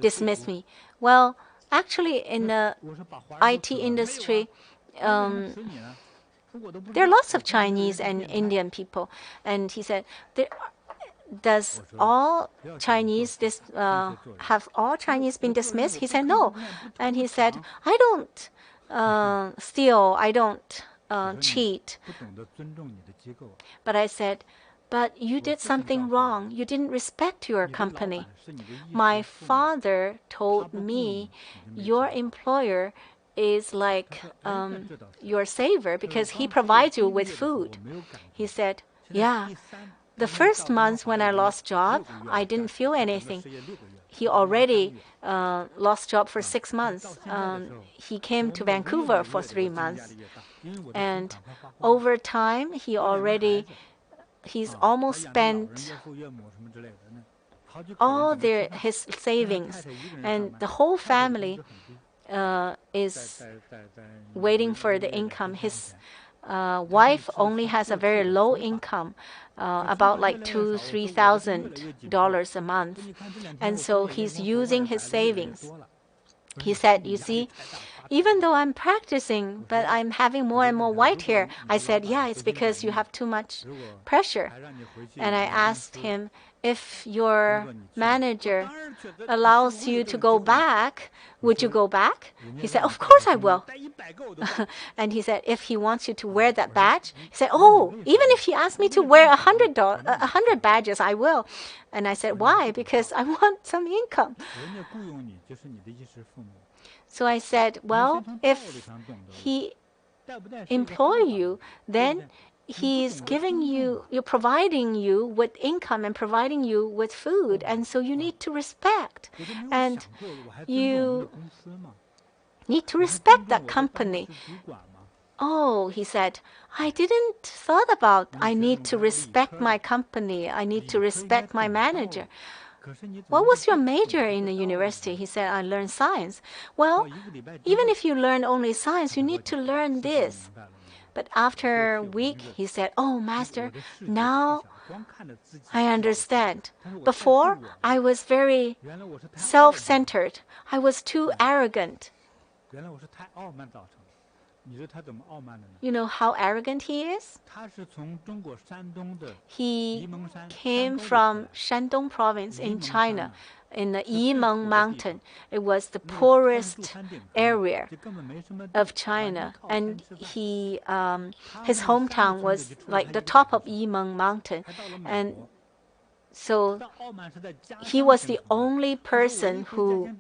dismissed me." Well, actually, in the IT industry, there are lots of Chinese and Indian people. And he said, does all Chinese have all Chinese been dismissed? He said no, and he said, I don't steal, I don't cheat. But I said, but you did something wrong. You didn't respect your company. My father told me your employer is like your savior because he provides you with food. He said, yeah. The first month when I lost job, I didn't feel anything. He already lost job for 6 months. He came to Vancouver for 3 months. And over time, he's almost spent all his savings. And the whole family is waiting for the income. His wife only has a very low income, about like $2,000-3,000 a month. And so he's using his savings. He said, you see, even though I'm practicing, but I'm having more and more white hair. I said, yeah, it's because you have too much pressure. And I asked him, if your manager allows you to go back, would you go back? He said, of course I will. And he said, if he wants you to wear that badge, he said, oh, even if he asks me to wear 100 badges, I will. And I said, why? Because I want some income. So I said, well, if he employ you, then he's providing you with income and providing you with food. And so you need to respect. And you need to respect that company. Oh, he said, I didn't thought about I need to respect my company. I need to respect my manager. What was your major in the university? He said, I learned science. Well, even if you learn only science, you need to learn this. But after a week, he said, oh, master, now I understand. Before, I was very self-centered. I was too arrogant. You know how arrogant he is? He came from Shandong province in China, in the Yimeng mountain. It was the poorest area of China. And his hometown was like the top of Yimeng mountain. And so he was the only person who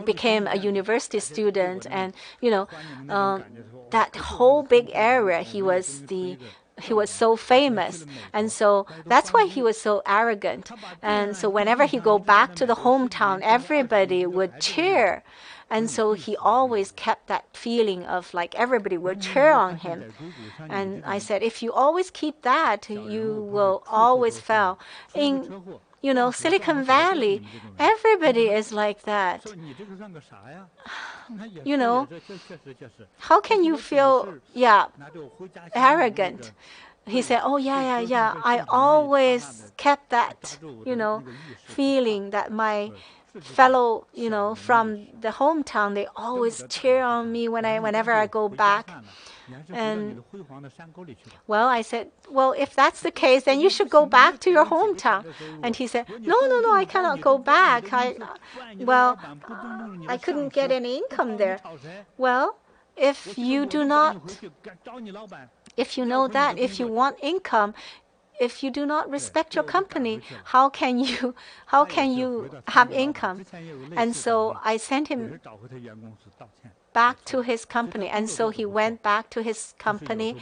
became a university student, and that whole big area, he was so famous, and so that's why he was so arrogant. And so whenever he go back to the hometown, everybody would cheer. And so he always kept that feeling of like everybody would cheer on him. And I said, if you always keep that, you will always fail. In Silicon Valley, everybody is like that. How can you feel, arrogant? He said, oh, yeah. I always kept that, feeling that my fellow, from the hometown, they always cheer on me whenever I go back. And well, I said, well, if that's the case, then you should go back to your hometown. And he said, no, I cannot go back. I couldn't get any income there. Well, if you know that, if you want income, if you do not respect your company, how can you have income? And so I sent him back to his company. And so he went back to his company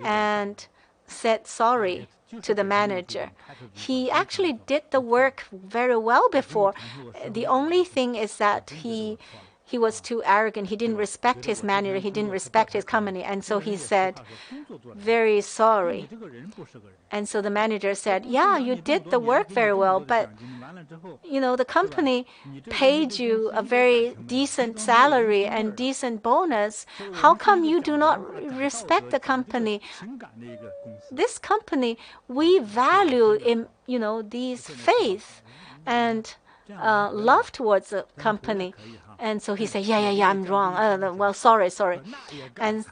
and said sorry to the manager. He actually did the work very well before. The only thing is that he was too arrogant. He didn't respect his manager. He didn't respect his company. And so he said, very sorry. And so the manager said, yeah, you did the work very well, but the company paid you a very decent salary and decent bonus. How come you do not respect the company? This company, we value these faith and love towards the company. And so he said, yeah, I'm wrong. Well, sorry. And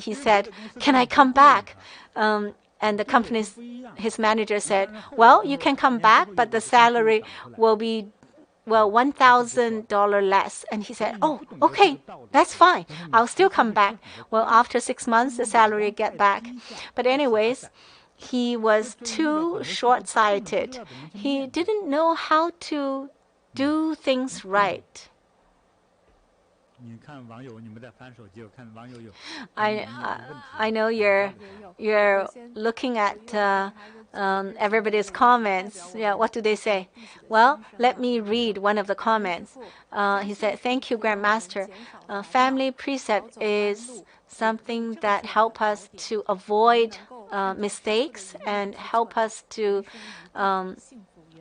he said, can I come back? And the his manager said, well, you can come back, but the salary will be, well, $1,000 less. And he said, oh, okay, that's fine. I'll still come back. Well, after 6 months, the salary get back. But anyways, he was too short-sighted. He didn't know how to do things right. I know you're looking at everybody's comments. Yeah, what do they say? Well, let me read one of the comments. He said, "Thank you, Grandmaster. Family precept is something that help us to avoid mistakes and help us to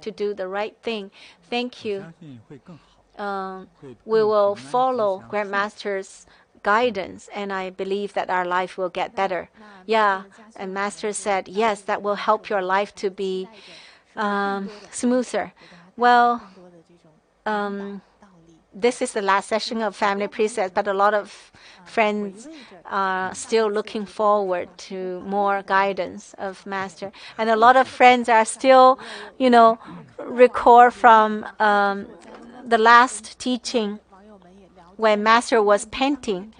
do the right thing. Thank you. We will follow Grandmaster's guidance, and I believe that our life will get better." Yeah, and Master said, yes, that will help your life to be smoother. Well, this is the last session of Family Precepts, but a lot of friends are still looking forward to more guidance of Master. And a lot of friends are still, record from the last teaching when Master was painting.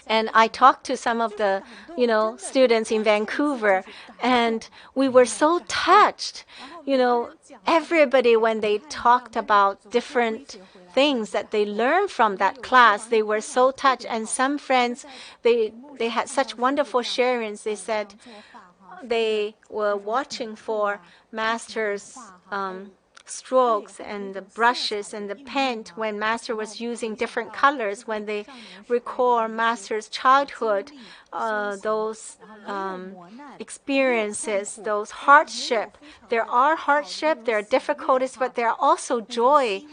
And I talked to some of the, students in Vancouver, and we were so touched. Everybody, when they talked about different things that they learned from that class, they were so touched. And some friends, they had such wonderful sharings. They said they were watching for Master's strokes and the brushes and the paint when Master was using different colors, when they recall Master's childhood, those experiences, those hardship. There are hardship, there are difficulties, but there are also joy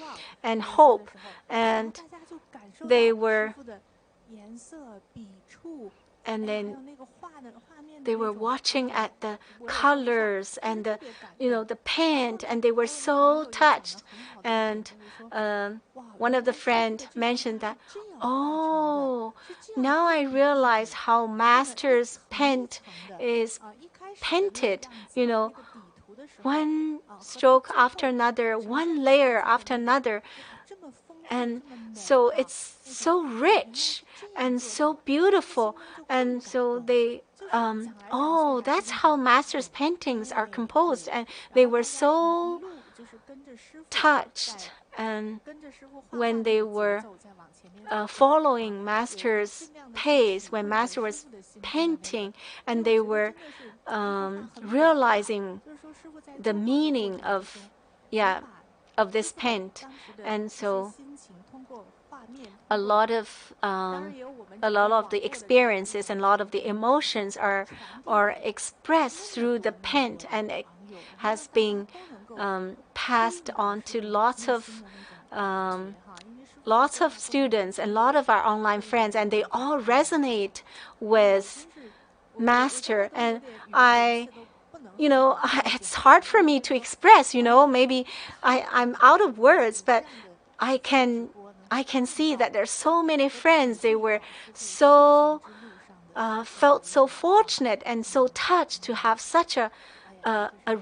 and hope. And they were, and then they were watching at the colors and the paint, and they were so touched. And one of the friends mentioned that, oh, now I realize how Master's paint is painted, one stroke after another, one layer after another. And so it's so rich and so beautiful. And so they, oh, that's how Master's paintings are composed. And they were so touched. And when they were following Master's pace, when Master was painting, and they were realizing the meaning of this paint. And so a lot of the experiences and a lot of the emotions are expressed through the paint, and it has been passed on to lots of students and a lot of our online friends, and they all resonate with Master. And it's hard for me to express, maybe I'm out of words, but I can see that there's so many friends. They were so felt so fortunate and so touched to have such a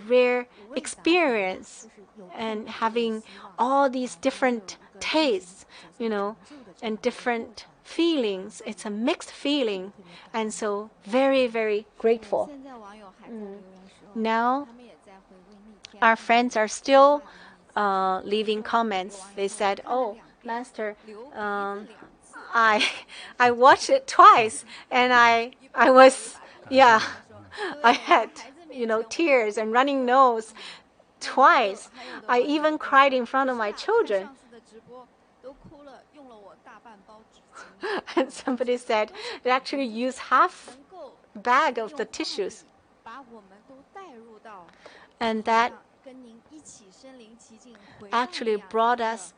rare experience, and having all these different tastes, and different feelings. It's a mixed feeling, and so very, very grateful. Now, our friends are still leaving comments. They said, "Oh, Master, I watched it twice, and I was, I had, tears and running nose twice. I even cried in front of my children." And somebody said they actually used half bag of the tissues. And that actually brought us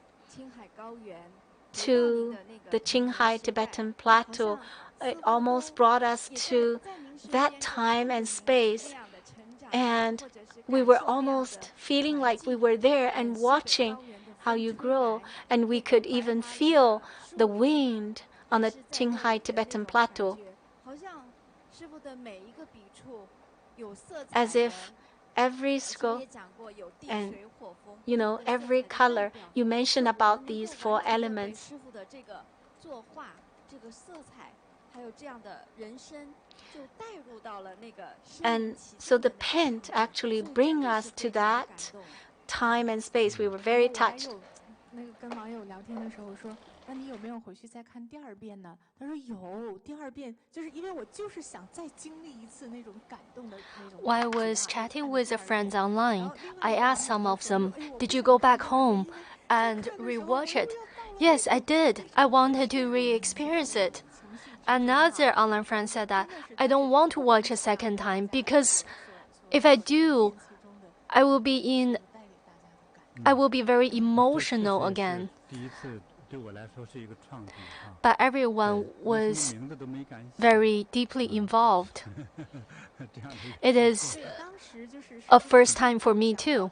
to the Qinghai Tibetan Plateau. It almost brought us to that time and space. And we were almost feeling like we were there and watching how you grow. And we could even feel the wind on the Qinghai Tibetan Plateau. as if every stroke and every color you mentioned about these 4 elements. And so the paint actually bring us to that time and space. We were very touched. 跟网友聊天的时候说，那你有没有回去再看第2遍呢？他说有，第2遍就是因为我就是想再经历一次那种感动的那种。While I was chatting with the friends online, I asked some of them, "Did you go back home and rewatch it?" Yes, I did. I wanted to re-experience it. Another online friend said that I don't want to watch a second time because if I do, I will be very emotional again. But everyone was very deeply involved. It is a first time for me too.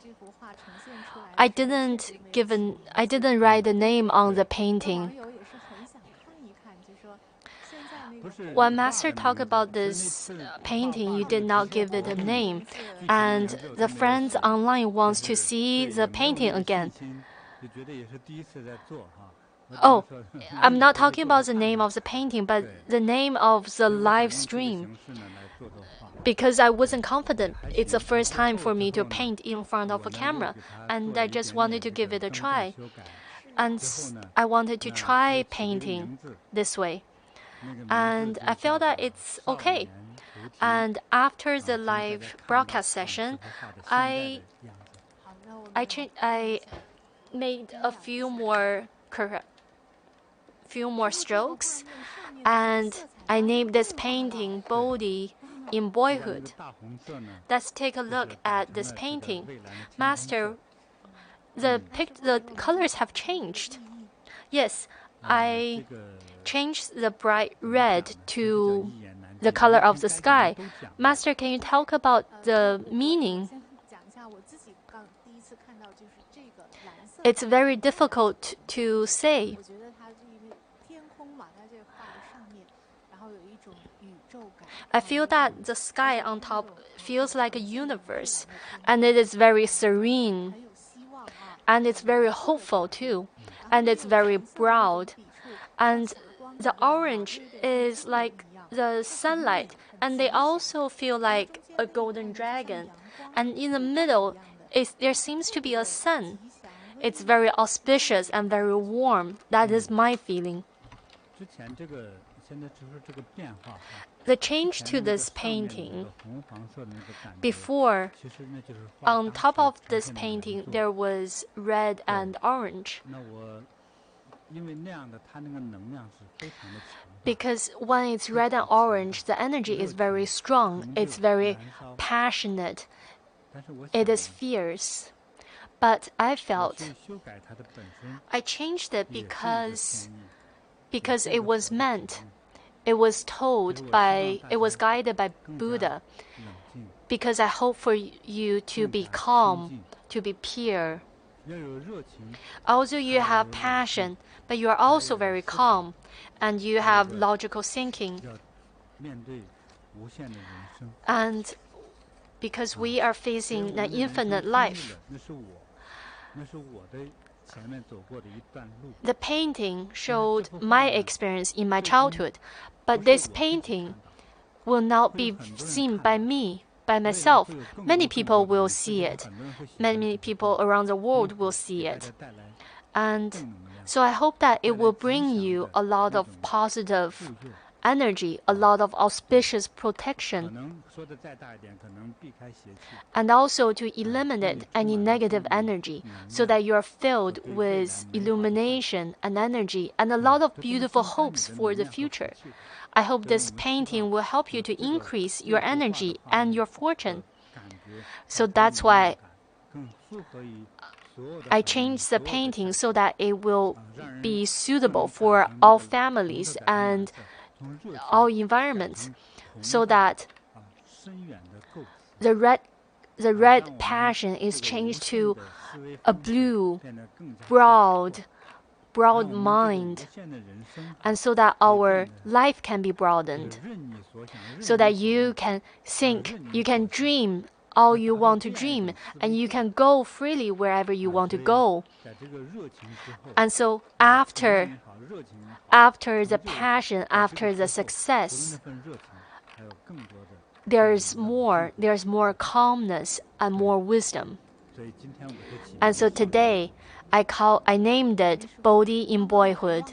I didn't write the name on the painting. When Master talked about this painting, you did not give it a name, and the friends online wants to see the painting again. Oh, I'm not talking about the name of the painting, but the name of the live stream. Because I wasn't confident. It's the first time for me to paint in front of a camera, and I just wanted to give it a try. And I wanted to try painting this way. And I felt that it's okay. And after the live broadcast session, I made a few more strokes, and I named this painting Bodhi in Boyhood. Let's take a look at this painting. Master, the colors have changed. Yes, I changed the bright red to the color of the sky. Master, can you talk about the meaning? It's very difficult to say. I feel that the sky on top feels like a universe, and it is very serene, and it's very hopeful too, and it's very broad, and the orange is like the sunlight, and they also feel like a golden dragon, and in the middle there seems to be a sun. It's very auspicious and very warm. That is my feeling. The change to this painting, before, on top of this painting, there was red and orange. Because when it's red and orange, the energy is very strong. It's very passionate. It is fierce. But I felt I changed it because it was meant. It was guided by Buddha. Because I hope for you to be calm, to be pure. Also, you have passion, but you are also very calm, and you have logical thinking. And because we are facing an infinite life, the painting showed my experience in my childhood, but this painting will not be seen by me, by myself. Many people will see it. Many people around the world will see it. And so I hope that it will bring you a lot of positive energy, a lot of auspicious protection, and also to eliminate any negative energy so that you are filled with illumination and energy and a lot of beautiful hopes for the future. I hope this painting will help you to increase your energy and your fortune. So that's why I changed the painting so that it will be suitable for all families and all environments, so that the red passion is changed to a blue, broad, broad mind, and so that our life can be broadened, so that you can think, you can dream all you want to dream, and you can go freely wherever you want to go. And so after the passion, after the success, there's more calmness and more wisdom. And so today, I named it Bodhi in Boyhood.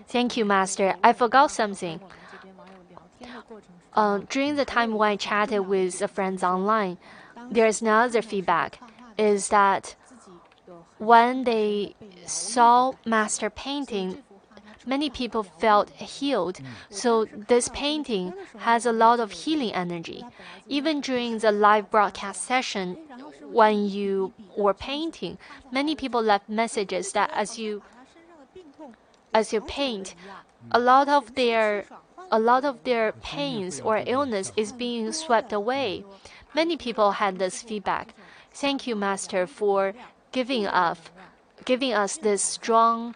Thank you, Master. I forgot something. During the time when I chatted with the friends online, there's another feedback, is that when they saw Master painting, many people felt healed. So this painting has a lot of healing energy. Even during the live broadcast session, when you were painting, many people left messages that as you paint, a lot of their pains or illness is being swept away. Many people had this feedback. Thank you, Master, for giving us this strong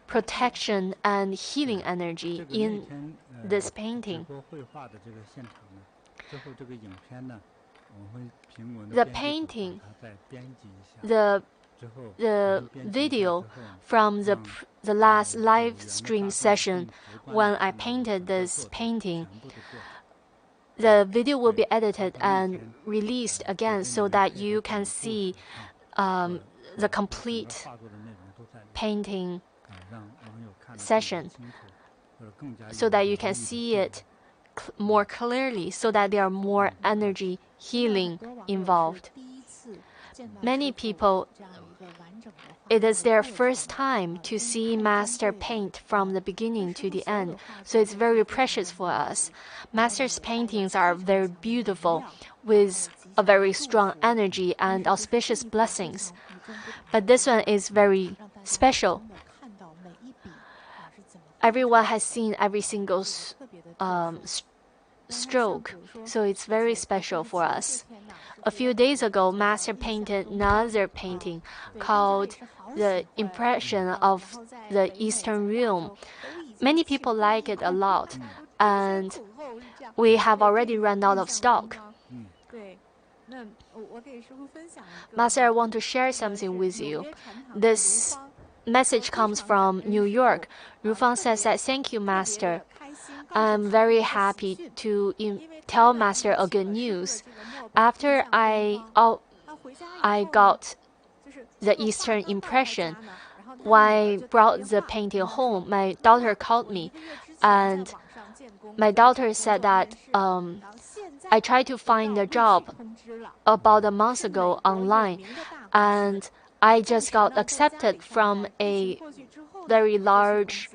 protection and healing energy in this painting. The painting, the video from the last live stream session when I painted this painting, the video will be edited and released again so that you can see the complete painting session, so that you can see it more clearly, so that there are more energy healing involved. Many people, it is their first time to see Master paint from the beginning to the end, so it's very precious for us. Master's paintings are very beautiful, with a very strong energy and auspicious blessings. But this one is very special. Everyone has seen every single stroke, so it's very special for us. A few days ago, Master painted another painting called The Impression of the Eastern Realm. Many people like it a lot, and we have already run out of stock. Master, I want to share something with you. This message comes from New York. Rufang says that, thank you, Master. I'm very happy to tell Master a good news. After I got the Eastern impression, when I brought the painting home, my daughter called me, and my daughter said that I tried to find a job about a month ago online, and I just got accepted from a very large,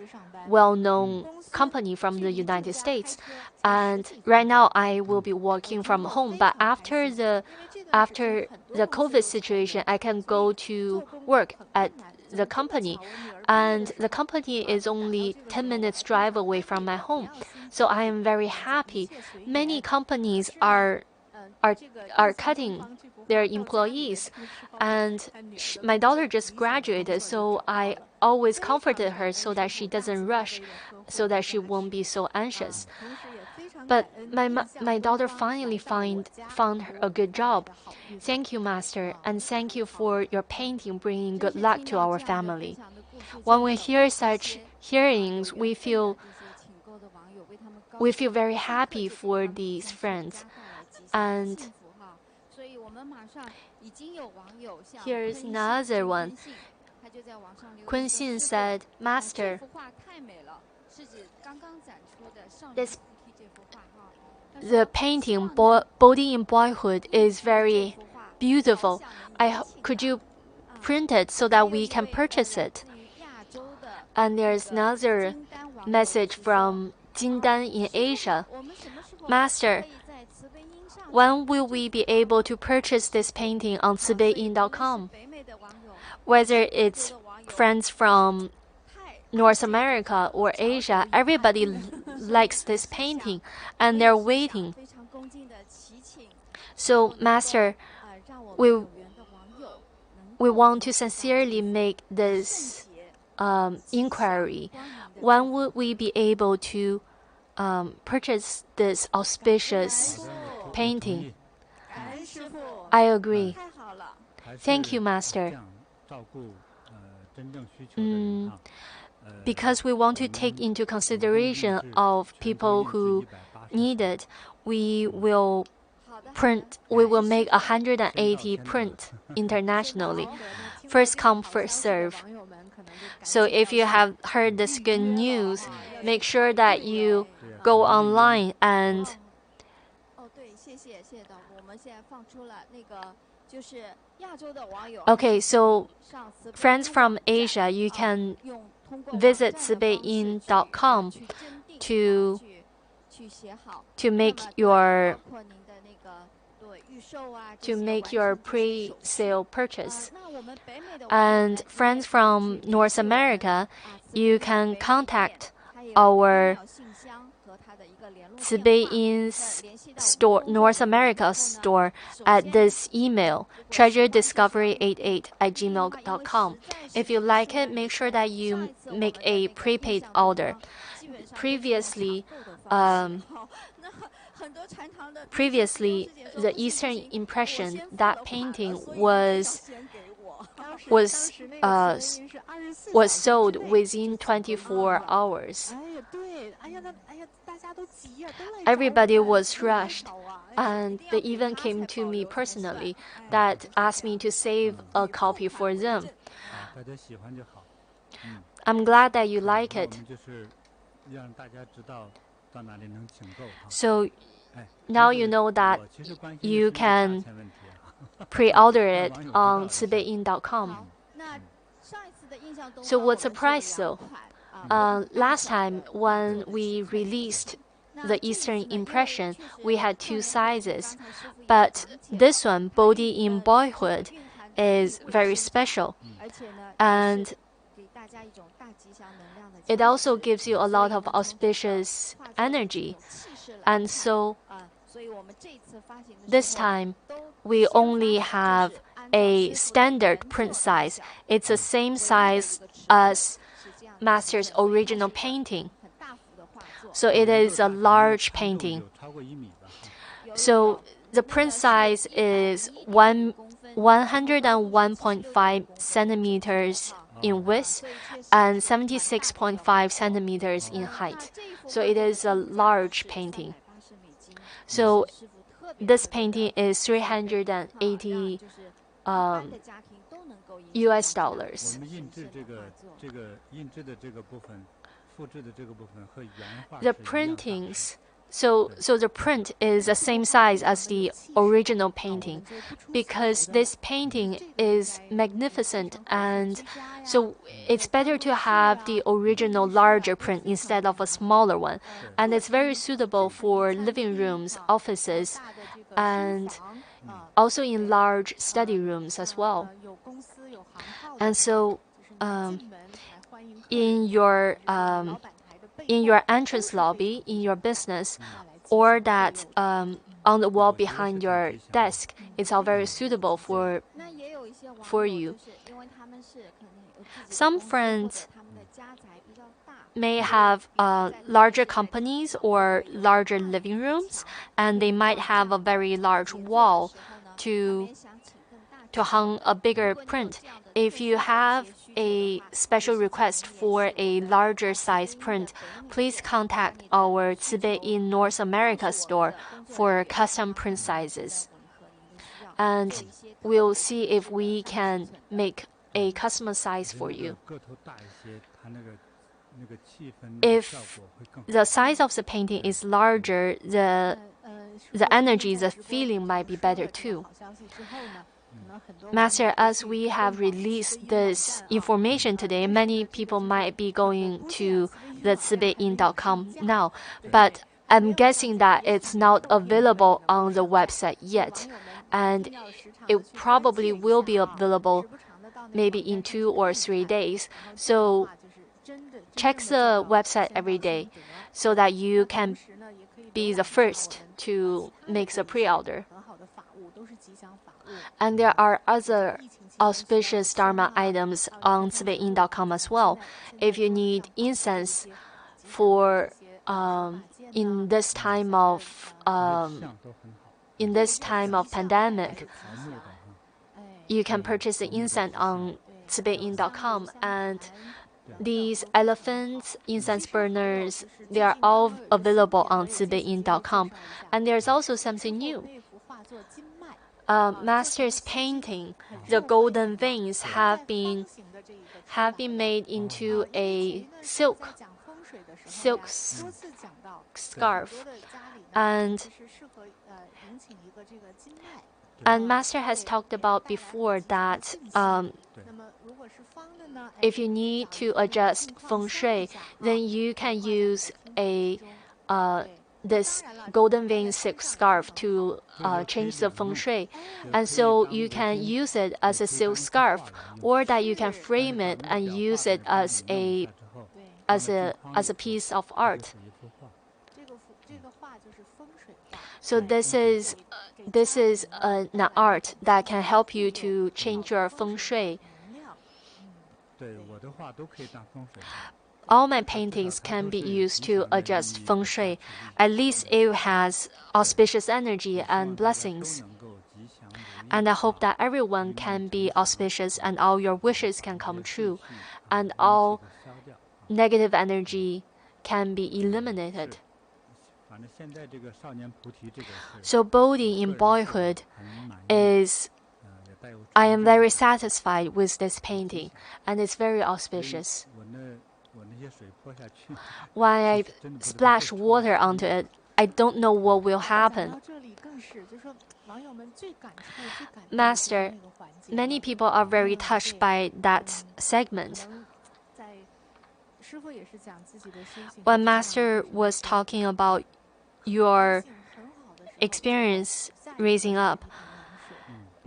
well-known company from the United States. And right now I will be working from home. But after the COVID situation, I can go to work at the company, and the company is only 10 minutes drive away from my home. So I am very happy. Many companies are cutting their employees, and my daughter just graduated, so I always comforted her so that she doesn't rush, so that she won't be so anxious. But my daughter finally found a good job. Thank you, Master, and thank you for your painting bringing good luck to our family. When we hear such hearings, we feel very happy for these friends. And here's another one. Kunxin said, Master, the painting Bodhi in Boyhood is very beautiful. Could you print it so that we can purchase it? And there's another message from Jindan in Asia. Master, when will we be able to purchase this painting on CiBeiYin.com? Whether it's friends from North America or Asia, everybody likes this painting, and they're waiting. we want to sincerely make this inquiry. When would we be able to purchase this auspicious painting? I agree. Thank you, Master. Because we want to take into consideration of people who need it, we will make 180 print internationally. First come, first serve. So if you have heard this good news, make sure that you go online and okay, so friends from Asia, you can visit CiBeiYin.com to make your pre-sale purchase. And friends from North America, you can contact our CiBeiYin's store, North America store, at this email, treasurediscovery88@gmail.com. If you like it, make sure that you make a prepaid order. Previously, the Eastern Impression, that painting was sold within 24 hours. Everybody was rushed, and they even came to me personally that asked me to save a copy for them. I'm glad that you like it. So now you know that you can pre-order it on CiBeiYin.com. So what's the price though? Last time when we released the Eastern Impression, we had 2 sizes, but this one, Bodhi in Boyhood, is very special, and it also gives you a lot of auspicious energy. And so this time we only have a standard print size. It's the same size as Master's original painting. So it is a large painting. So the print size is 101.5 centimeters in width and 76.5 centimeters in height. So it is a large painting. So this painting is $380 US dollars. The printings, so the print is the same size as the original painting, because this painting is magnificent, and so it's better to have the original larger print instead of a smaller one, and it's very suitable for living rooms, offices, and also in large study rooms as well. And so in your entrance lobby, in your business, or that on the wall behind your desk, it's all very suitable for you. Some friends may have larger companies or larger living rooms, and they might have a very large wall to hang a bigger print. If you have a special request for a larger size print, please contact our CiBeiYin North America store for custom print sizes. And we'll see if we can make a custom size for you. If the size of the painting is larger, the energy, the feeling might be better too. Master, as we have released this information today, many people might be going to the CiBeiYin.com now, but I'm guessing that it's not available on the website yet, and it probably will be available maybe in 2 or 3 days. So check the website every day so that you can be the first to make the pre-order. And there are other auspicious Dharma items on CiBeiYin.com as well. If you need incense for in this time of pandemic, you can purchase the incense on CiBeiYin.com. And these elephants, incense burners, they are all available on CiBeiYin.com. And there's also something new. Master's painting, the golden veins have been made into a silk scarf, and Master has talked about before that if you need to adjust feng shui, then you can use this golden vein silk scarf to change the feng shui. And so you can use it as a silk scarf, or that you can frame it and use it as a piece of art. So this is an art that can help you to change your feng shui. All my paintings can be used to adjust feng shui. At least it has auspicious energy and blessings. And I hope that everyone can be auspicious and all your wishes can come true, and all negative energy can be eliminated. So Bodhi in boyhood is, I am very satisfied with this painting, and it's very auspicious. When I splash water onto it, I don't know what will happen. Master, many people are very touched by that segment. When Master was talking about your experience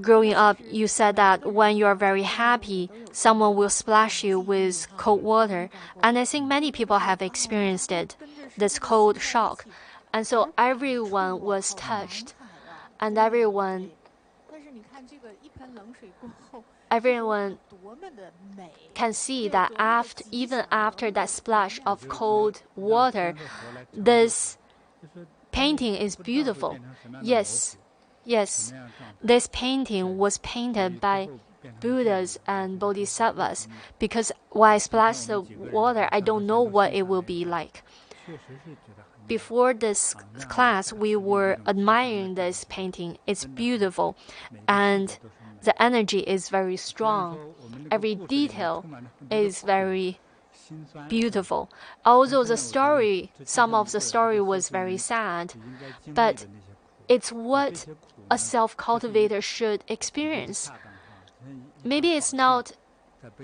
growing up, you said that when you are very happy, someone will splash you with cold water. And I think many people have experienced it, this cold shock. And so everyone was touched, and everyone can see that even after that splash of cold water, this painting is beautiful. Yes, this painting was painted by Buddhas and Bodhisattvas, because when I splash the water, I don't know what it will be like. Before this class, we were admiring this painting. It's beautiful, and the energy is very strong. Every detail is very beautiful. Although some of the story was very sad, but it's what a self-cultivator should experience. Maybe it's not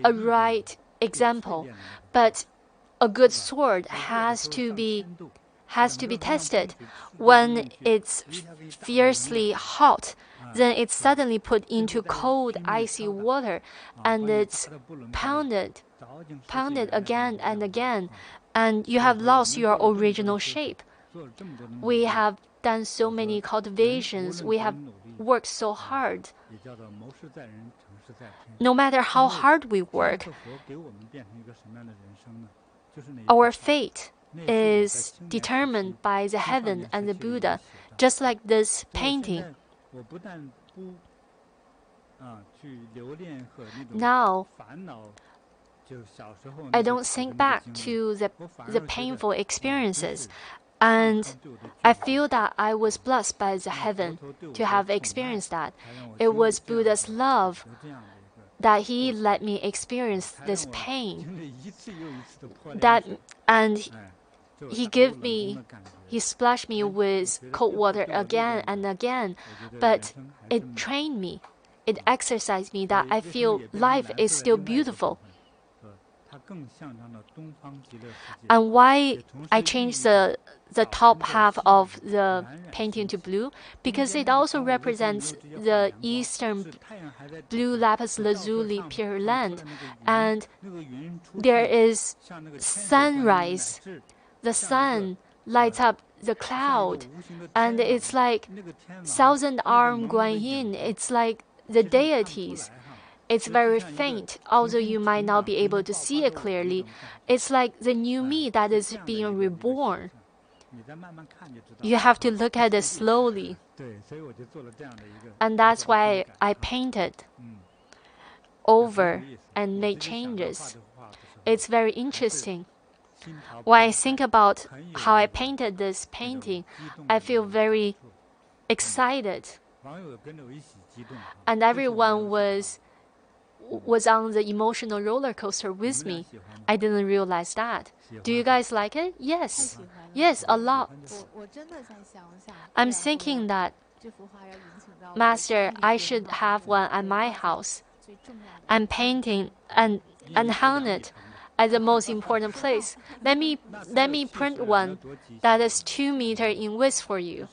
a right example, but a good sword has to be tested. When it's fiercely hot, then it's suddenly put into cold, icy water, and it's pounded again and again, and you have lost your original shape. We have done so many cultivations. We have worked so hard. No matter how hard we work, our fate is determined by the heaven and the Buddha, just like this painting. Now, I don't think back to the painful experiences, and I feel that I was blessed by the heaven to have experienced that. It was Buddha's love that he let me experience this pain. And he splashed me with cold water again and again, but it trained me, it exercised me that I feel life is still beautiful. And why I changed the top half of the painting to blue? Because it also represents the eastern blue lapis lazuli Pure Land, and there is sunrise. The sun lights up the cloud, and it's like thousand-armed Guanyin. It's like the deities. It's very faint, although you might not be able to see it clearly. It's like the new me that is being reborn. You have to look at it slowly. And that's why I painted over and made changes. It's very interesting. When I think about how I painted this painting, I feel very excited. And everyone was on the emotional roller coaster with me. I didn't realize that. Do you guys like it? Yes. Yes, a lot. I'm thinking that, Master, I should have one at my house. I'm painting and hang it at the most important place. Let me print one that is 2 meters in width for you.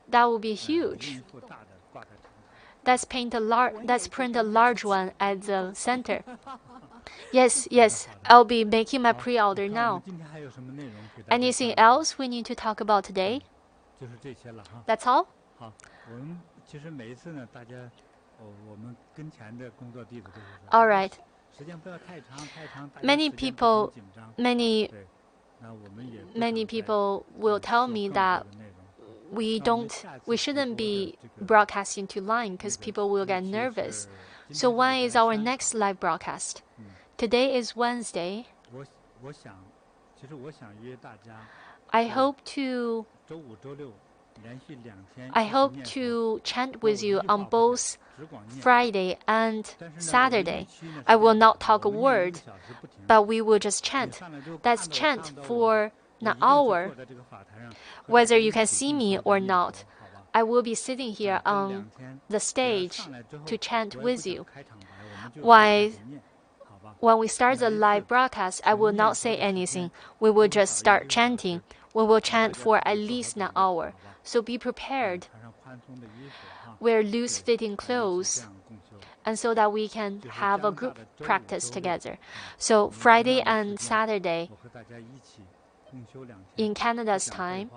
That would be huge. Let's print a large one at the center. Yes, I'll be making my pre-order now. Anything else we need to talk about today? That's all? All right. Many people will tell me that we shouldn't be broadcasting to line because people will get nervous. So when is our next live broadcast? Today is Wednesday. I hope to chant with you on both Friday and Saturday. I will not talk a word, but we will just chant. Let's chant for an hour. Whether you can see me or not, I will be sitting here on the stage to chant with you. When we start the live broadcast, I will not say anything. We will just start chanting. We will chant for at least an hour. So be prepared. Wear loose-fitting clothes, and so that we can have a group practice together. So Friday and Saturday in Canada's time,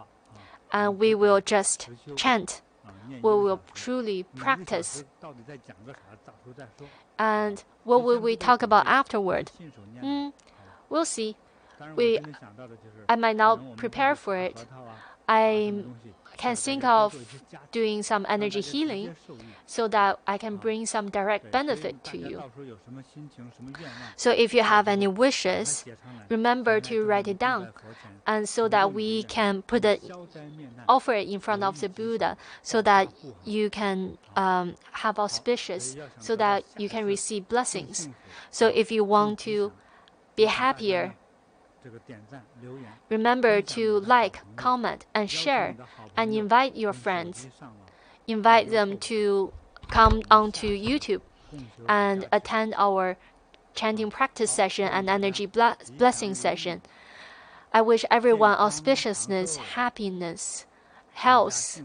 and we will just chant. We will truly practice. And what will we talk about afterward? We'll see. I might not prepare for it. I can think of doing some energy healing so that I can bring some direct benefit to you. So if you have any wishes, remember to write it down, and so that we can offer it in front of the Buddha, so that you can have auspicious, so that you can receive blessings. So if you want to be happier, remember to like, comment, and share, and invite your friends. Invite them to come onto YouTube and attend our chanting practice session and energy blessing session. I wish everyone auspiciousness, happiness, health,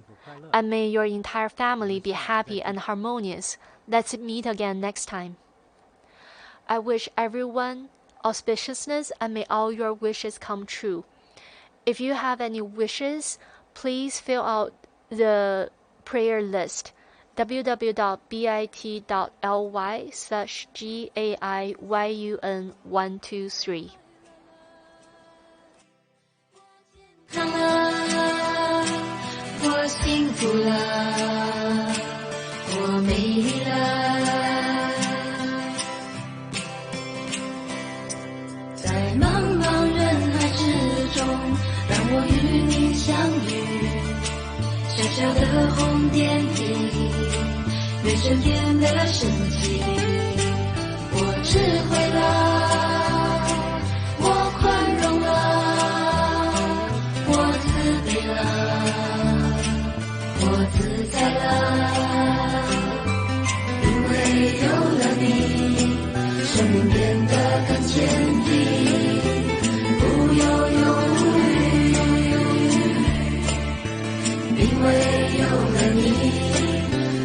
and may your entire family be happy and harmonious. Let's meet again next time. I wish everyone auspiciousness, and may all your wishes come true. If you have any wishes, please fill out the prayer list, www.bit.ly/GAIYUN123. 我幸福了，我美丽了。在茫茫人海之中，让我与你相遇。小小的红点滴，越深点的生机。我智慧了，我宽容了，我慈悲了，我自在了。因为有了你，生命变得更坚定。不忧忧虑，因为有了你，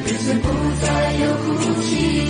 日子不再有哭泣。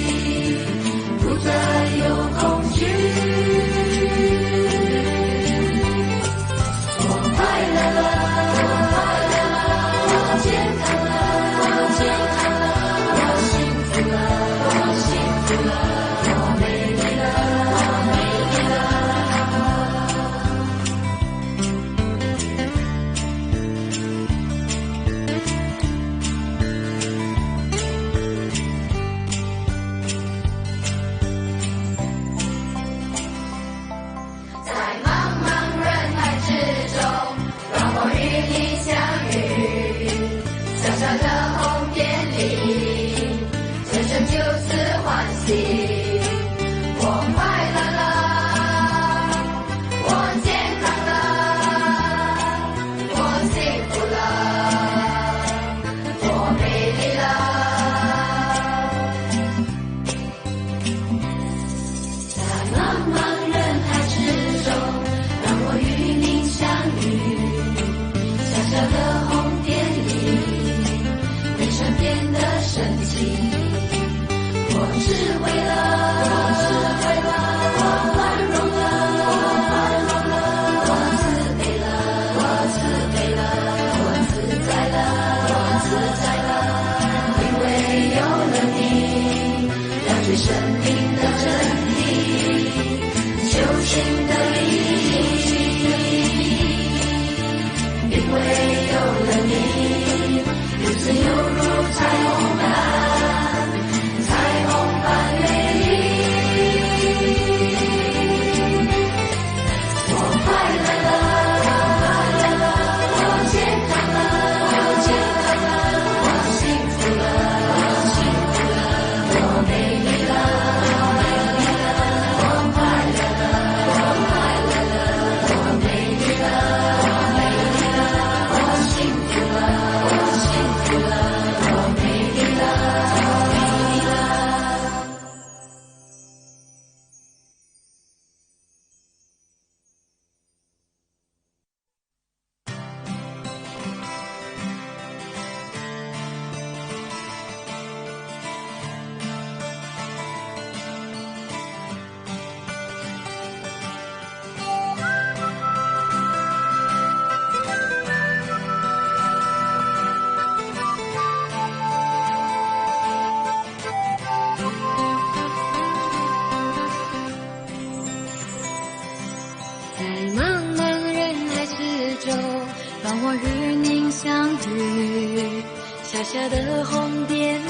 小小的红点里，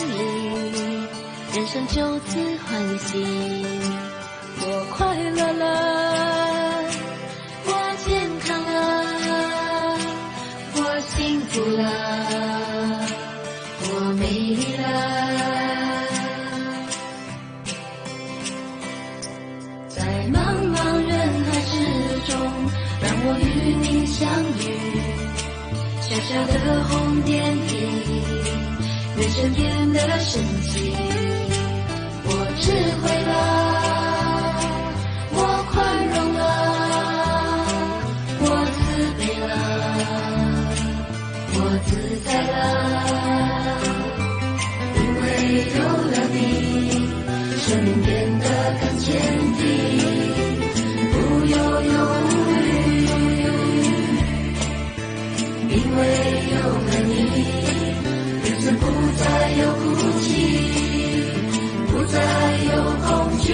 人生就此欢喜。我快乐了，我健康了，我幸福了，我美丽了。在茫茫人海之中，让我与你相遇。小小的红点里，人生变得神奇。我智慧了，我宽容了，我慈悲了，我自在了。因为有了你，生命变得更坚定，不忧忧无虑。因为有了你，日子不再有哭泣，不再有恐惧。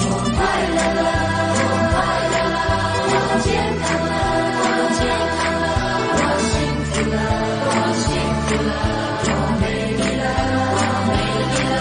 我快乐了，我快乐了，我健康了，我健康了，我幸福了，我幸福了，我美丽了，我美丽了。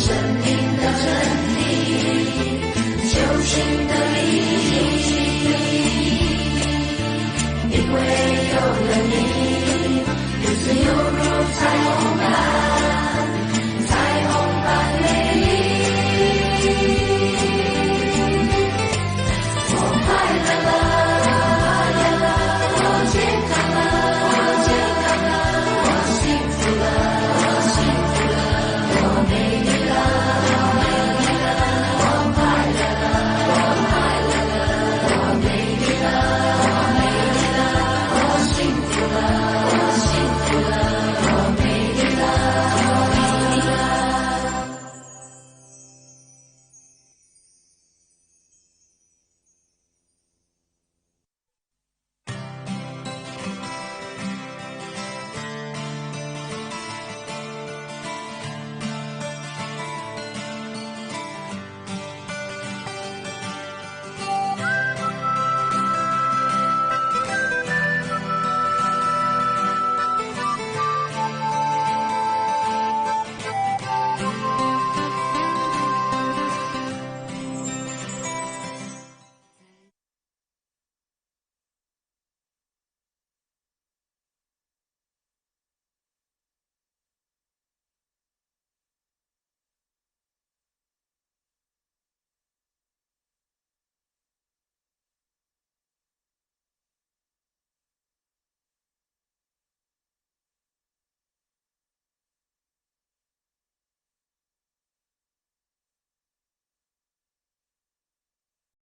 生命的真理，救赎的